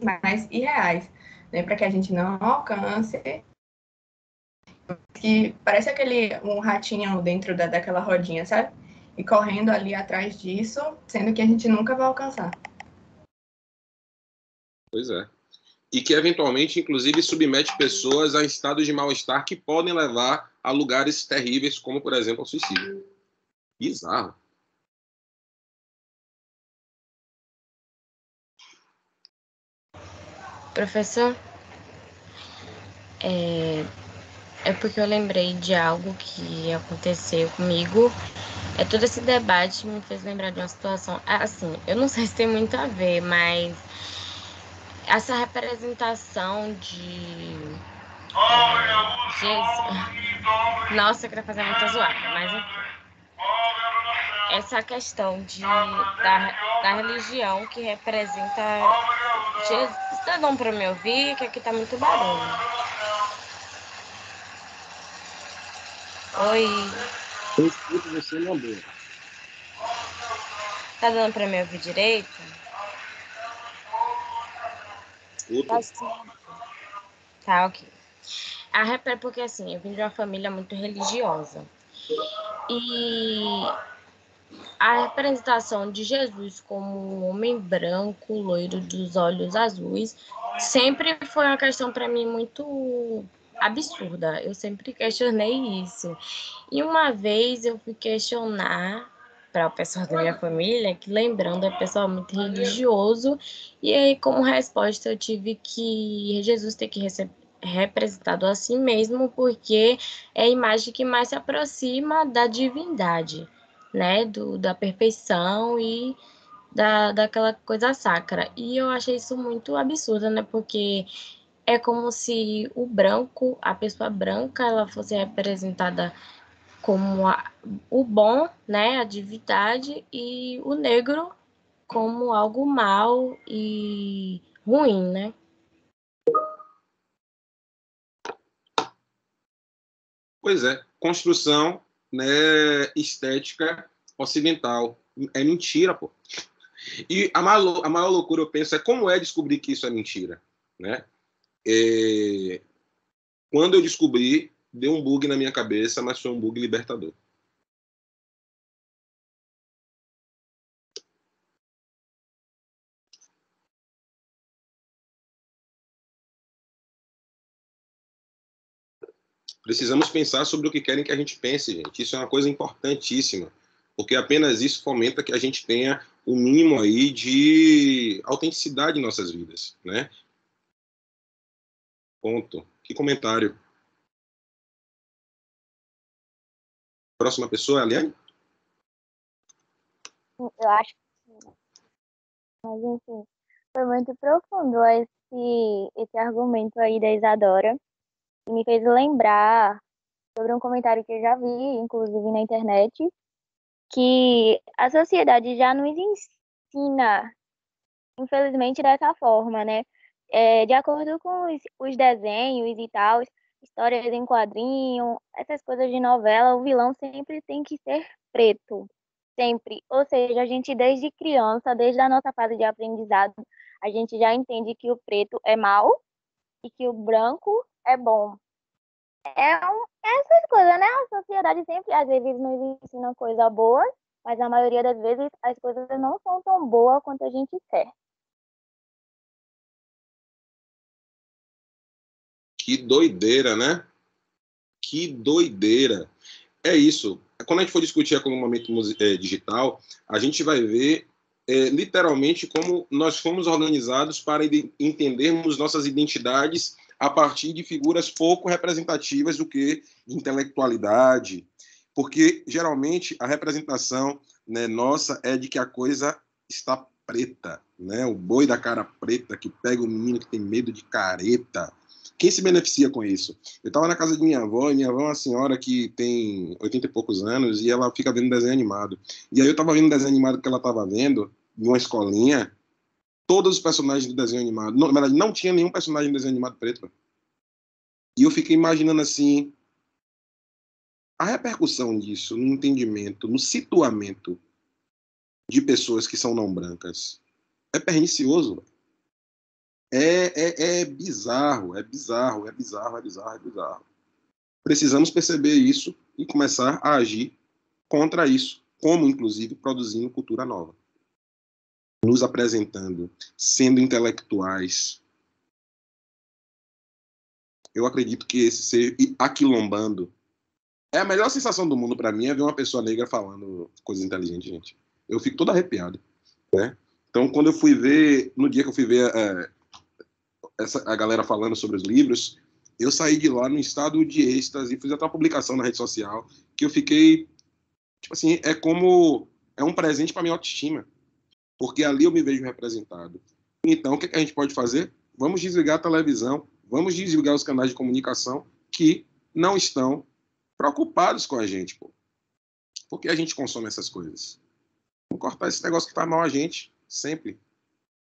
mais irreais, né, para que a gente não alcance, que parece um ratinho dentro daquela rodinha, sabe? E correndo ali atrás disso, sendo que a gente nunca vai alcançar. Pois é. E que, eventualmente, inclusive, submete pessoas a estados de mal-estar que podem levar a lugares terríveis, como, por exemplo, ao suicídio. Bizarro. Professor, é porque eu lembrei de algo que aconteceu comigo. Todo esse debate me fez lembrar de uma situação. Assim, eu não sei se tem muito a ver, mas essa representação de Jesus. Nossa, eu queria fazer muita zoada, mas enfim. Essa questão da religião que representa Jesus. Tá dando pra me ouvir? Que aqui tá muito barulho. Oi. Eu escuto você na boa. Tá dando pra me ouvir direito? Tá, ok. Porque assim, eu vim de uma família muito religiosa. E a representação de Jesus como um homem branco, loiro dos olhos azuis, sempre foi uma questão para mim muito absurda. Eu sempre questionei isso. E uma vez eu fui questionar para o pessoal da minha família, que lembrando, é pessoal muito religioso, e aí como resposta eu tive que Jesus tem que ser representado assim mesmo, porque é a imagem que mais se aproxima da divindade, né, da perfeição e daquela coisa sacra. E eu achei isso muito absurdo, né, porque é como se o branco, a pessoa branca, ela fosse representada como o bom, né, a divindade, e o negro como algo mal e ruim, né? Pois é, construção, né, estética ocidental. É mentira, pô. E a maior loucura, eu penso, é como descobrir que isso é mentira, né? Quando eu descobri, deu um bug na minha cabeça, mas foi um bug libertador. Precisamos pensar sobre o que querem que a gente pense, gente. Isso é uma coisa importantíssima, porque apenas isso fomenta que a gente tenha o mínimo aí de autenticidade em nossas vidas, né? Ponto. Que comentário. Próxima pessoa é a Aliane? Eu acho que sim. Mas, enfim, foi muito profundo esse argumento aí da Isadora. E me fez lembrar sobre um comentário que eu já vi, inclusive na internet, que a sociedade já nos ensina, infelizmente, dessa forma, né? De acordo com os desenhos e tal, histórias em quadrinho, essas coisas de novela, o vilão sempre tem que ser preto. Sempre. Ou seja, a gente desde criança, desde a nossa fase de aprendizado, a gente já entende que o preto é mau e que o branco é bom. Essas coisas, né? A sociedade sempre, às vezes, nos ensina coisa boa, mas a maioria das vezes as coisas não são tão boas quanto a gente quer. Que doideira, né? Que doideira. É isso. Quando a gente for discutir acompanhamento digital, a gente vai ver literalmente como nós fomos organizados para entendermos nossas identidades a partir de figuras pouco representativas do que de intelectualidade, porque geralmente a representação, né, nossa é de que a coisa está preta, né? O boi da cara preta que pega o menino que tem medo de careta. Quem se beneficia com isso? Eu estava na casa de minha avó, e minha avó é uma senhora que tem 80 e poucos anos, e ela fica vendo desenho animado. E aí eu estava vendo o desenho animado que ela estava vendo, de uma escolinha, todos os personagens do desenho animado. Não, na verdade, não tinha nenhum personagem do desenho animado preto. E eu fiquei imaginando assim, a repercussão disso no entendimento, no situamento de pessoas que são não brancas. É pernicioso. É bizarro, é bizarro, é bizarro, é bizarro, é bizarro. Precisamos perceber isso e começar a agir contra isso, como, inclusive, produzindo cultura nova. Nos apresentando, sendo intelectuais. Eu acredito que esse ser aquilombando é a melhor sensação do mundo para mim, é ver uma pessoa negra falando coisas inteligentes, gente. Eu fico todo arrepiado, né? Então, quando eu fui ver, no dia que eu fui ver a galera falando sobre os livros, eu saí de lá num estado de êxtase e fiz até uma publicação na rede social que eu fiquei, tipo assim, é um presente para minha autoestima, porque ali eu me vejo representado. Então, o que a gente pode fazer? Vamos desligar a televisão, vamos desligar os canais de comunicação que não estão preocupados com a gente, pô. Por que a gente consome essas coisas? Vamos cortar esse negócio que faz mal a gente, sempre.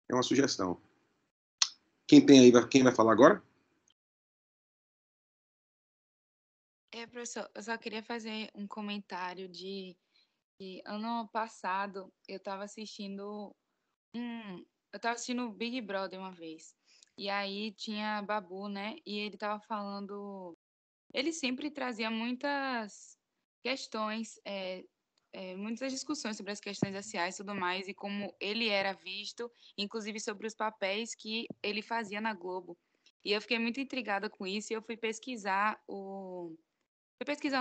É uma sugestão. Quem tem aí, quem vai falar agora? Professor, eu só queria fazer um comentário de que ano passado eu estava assistindo Big Brother uma vez. E aí tinha Babu, né? E ele tava falando. Ele sempre trazia muitas questões, muitas discussões sobre as questões raciais e tudo mais, e como ele era visto, inclusive sobre os papéis que ele fazia na Globo. E eu fiquei muito intrigada com isso e eu fui pesquisar o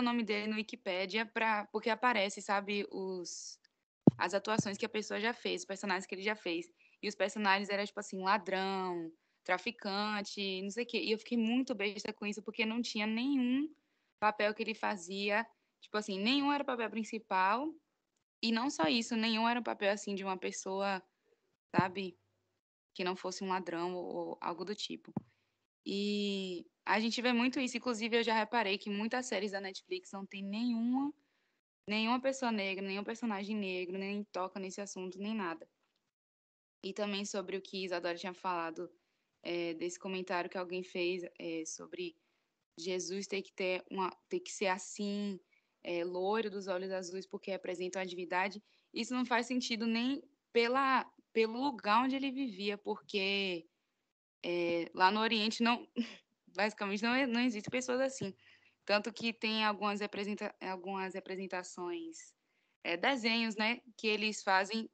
nome dele no Wikipédia porque aparece, sabe, as atuações que a pessoa já fez, os personagens que ele já fez. E os personagens eram, tipo assim, ladrão, traficante, não sei o quê. E eu fiquei muito besta com isso, porque não tinha nenhum papel que ele fazia. Tipo assim, nenhum era o papel principal. E não só isso, nenhum era o papel, assim, de uma pessoa, sabe, que não fosse um ladrão ou algo do tipo. E a gente vê muito isso. Inclusive, eu já reparei que muitas séries da Netflix não tem nenhuma pessoa negra, nenhum personagem negro, nem toca nesse assunto, nem nada. E também sobre o que Isadora tinha falado, desse comentário que alguém fez sobre Jesus ter que ser assim, loiro dos olhos azuis porque representa uma divindade. Isso não faz sentido nem pelo lugar onde ele vivia, porque lá no Oriente não, basicamente não existe pessoas assim. Tanto que tem algumas representações, desenhos, né, que eles fazem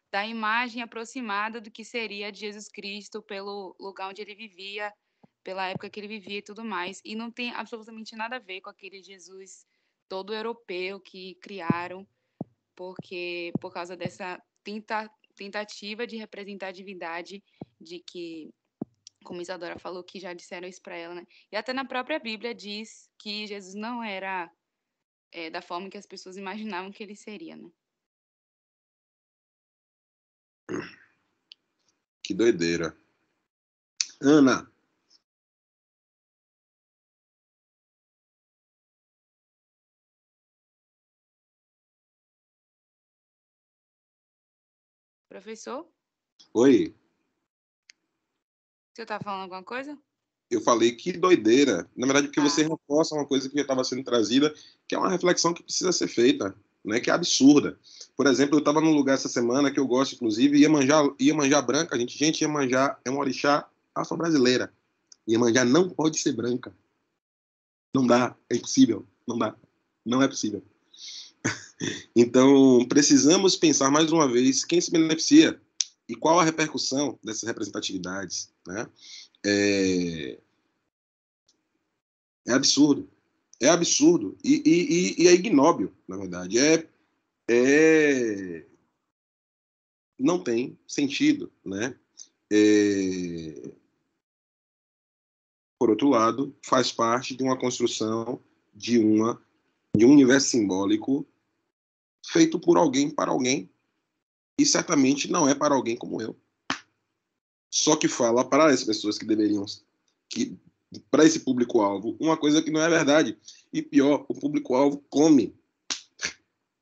da imagem aproximada do que seria de Jesus Cristo pelo lugar onde ele vivia, pela época que ele vivia e tudo mais. E não tem absolutamente nada a ver com aquele Jesus todo europeu que criaram, porque por causa tentativa de representatividade de que, como Isadora falou, que já disseram isso para ela, né? E até na própria Bíblia diz que Jesus não era da forma que as pessoas imaginavam que ele seria, né? Que doideira. Ana. Professor, Oi. você tá falando alguma coisa? Eu falei que doideira. Na verdade, porque você Ah, reforça uma coisa que já estava sendo trazida, que é uma reflexão que precisa ser feita, né? Que é absurda. Por exemplo, eu estava num lugar essa semana que eu gosto, inclusive, Iemanjá branca, gente, Iemanjá é uma orixá afro-brasileira. Iemanjá não pode ser branca. Não dá, é impossível, não dá, não é possível. Então, precisamos pensar mais uma vez quem se beneficia e qual a repercussão dessas representatividades, né? É absurdo. É absurdo. E é ignóbil, na verdade. Não tem sentido, né? Por outro lado, faz parte de uma construção de um universo simbólico feito por alguém para alguém. E certamente não é para alguém como eu. Só que fala para as pessoas que deveriam, para esse público-alvo, uma coisa que não é verdade. E pior, o público-alvo come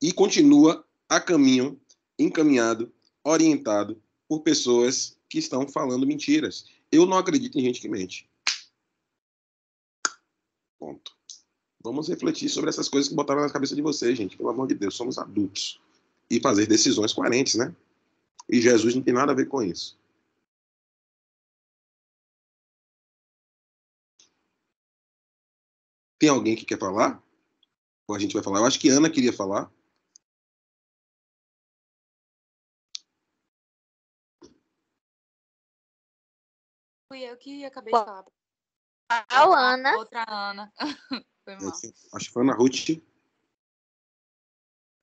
e continua a caminho, encaminhado, orientado por pessoas que estão falando mentiras. Eu não acredito em gente que mente. Ponto. Vamos refletir sobre essas coisas que botaram na cabeça de vocês, gente. Pelo amor de Deus, somos adultos. E fazer decisões coerentes, né? E Jesus não tem nada a ver com isso. Tem alguém que quer falar? Ou a gente vai falar? Eu acho que Ana queria falar. fui eu que acabei de falar. Qual, Ana? Outra Ana. Foi mal. Acho que foi a Ana Ruth.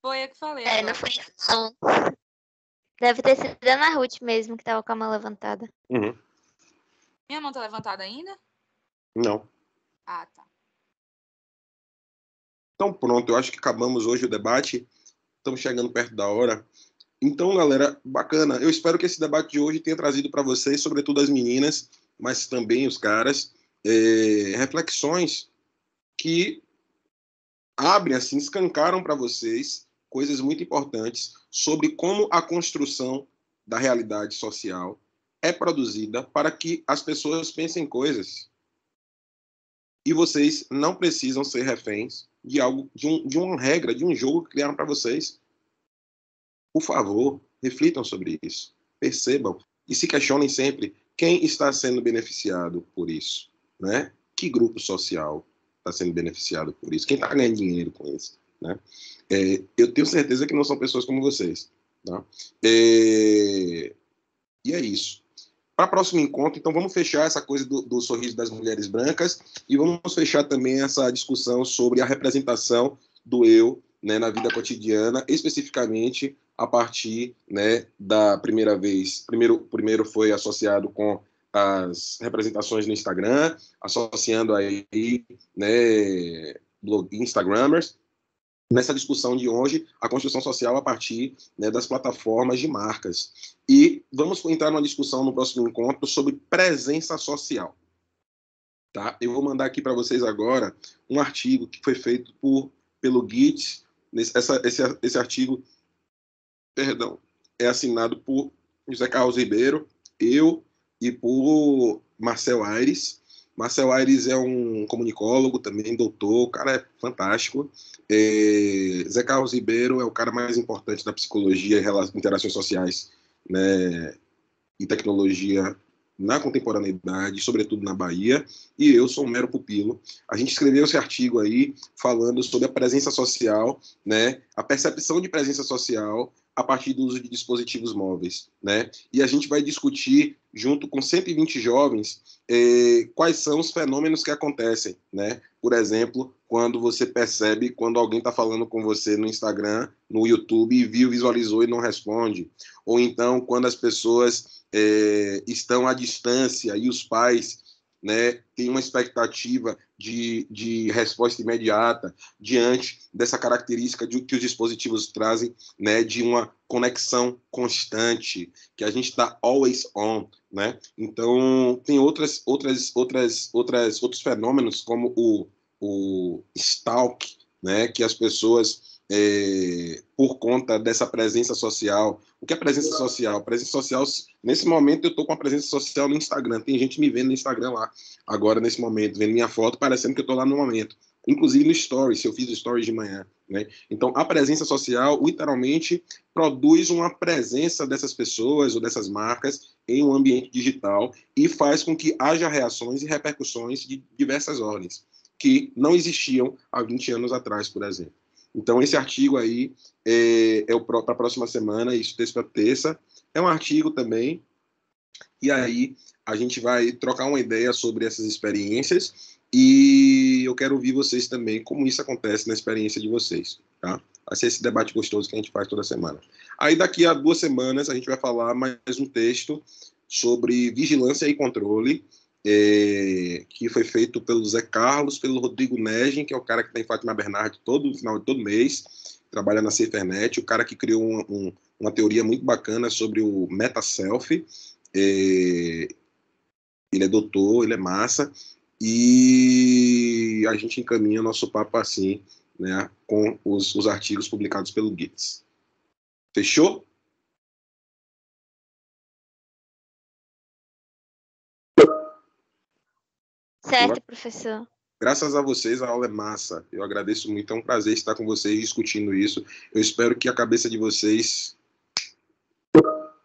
Foi eu que falei. Não Agora. foi não. Deve ter sido a Ana Ruth mesmo que tava com a mão levantada. Uhum. Minha mão tá levantada ainda? Não. Ah, tá. Então pronto, eu acho que acabamos hoje o debate. Estamos chegando perto da hora. Então, galera, bacana. Eu espero que esse debate de hoje tenha trazido para vocês, sobretudo as meninas, mas também os caras, reflexões que abrem, assim, escancaram para vocês coisas muito importantes sobre como a construção da realidade social é produzida para que as pessoas pensem coisas. E vocês não precisam ser reféns de algo, de uma regra, de um jogo que criaram para vocês. Por favor, reflitam sobre isso. Percebam e se questionem sempre quem está sendo beneficiado por isso, né? Que grupo social está sendo beneficiado por isso? Quem está ganhando dinheiro com isso, né? Eu tenho certeza que não são pessoas como vocês, tá? E é isso. Para o próximo encontro, então, vamos fechar essa coisa do sorriso das mulheres brancas e vamos fechar também essa discussão sobre a representação do eu, né, na vida cotidiana, especificamente a partir, né, da primeira vez. Primeiro foi associado com as representações no Instagram, associando aí, né, Instagrammers, nessa discussão de hoje, a construção social a partir, né, das plataformas de marcas. E vamos entrar numa discussão no próximo encontro sobre presença social. Tá? Eu vou mandar aqui para vocês agora um artigo que foi feito pelo Git. Esse artigo, perdão, é assinado por José Carlos Ribeiro, eu e por Marcel Aires. Marcel Aires é um comunicólogo também, doutor, o cara é fantástico. Zé Carlos Ribeiro é o cara mais importante da psicologia e interações sociais, né, e tecnologia na contemporaneidade, sobretudo na Bahia, e eu sou um mero pupilo. A gente escreveu esse artigo aí falando sobre a presença social, né, a percepção de presença social a partir do uso de dispositivos móveis, né? E a gente vai discutir, junto com 120 jovens, quais são os fenômenos que acontecem, né? Por exemplo, quando você percebe quando alguém está falando com você no Instagram, no YouTube, e visualizou e não responde. Ou então, quando as pessoas estão à distância e os pais, né, têm uma expectativa de resposta imediata diante dessa característica que os dispositivos trazem, né, de uma conexão constante, que a gente está always on, né? Então, tem outros fenômenos, como o stalk, né, que as pessoas, por conta dessa presença social. O que é presença social? Presença social, nesse momento eu estou com a presença social no Instagram, tem gente me vendo no Instagram lá, agora nesse momento, vendo minha foto, parecendo que eu estou lá no momento, inclusive no Stories, se eu fiz Stories de manhã, né? Então, a presença social, literalmente, produz uma presença dessas pessoas ou dessas marcas em um ambiente digital e faz com que haja reações e repercussões de diversas ordens, que não existiam há 20 anos atrás, por exemplo. Então, esse artigo aí é para a próxima semana, isso terça para terça. É um artigo também, e aí a gente vai trocar uma ideia sobre essas experiências e eu quero ouvir vocês também, como isso acontece na experiência de vocês, tá? Vai ser esse debate gostoso que a gente faz toda semana. Aí, daqui a 2 semanas, a gente vai falar mais um texto sobre vigilância e controle, que foi feito pelo Zé Carlos, pelo Rodrigo Negin, que é o cara que está em Fátima Bernardi no final de todo mês, trabalha na Cifernet, o cara que criou uma teoria muito bacana sobre o meta-self. Ele é doutor, ele é massa, e a gente encaminha nosso papo assim, né, com os artigos publicados pelo GITS. Fechou? Certo, professor. Graças a vocês, a aula é massa. Eu agradeço muito, é um prazer estar com vocês discutindo isso. Eu espero que a cabeça de vocês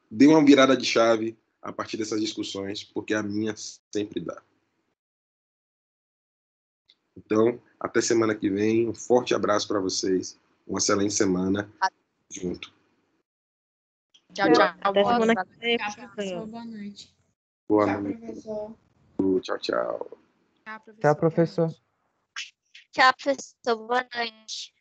dê uma virada de chave a partir dessas discussões, porque a minha sempre dá. Então, até semana que vem. Um forte abraço para vocês. Uma excelente semana junto. Tchau, tchau. Até semana que vem, Tchau, professor. professor. Boa noite. Boa Tchau, noite. professor. Tchau, tchau. Tchau, professor. Tchau, professor. Tchau, professor. Boa noite.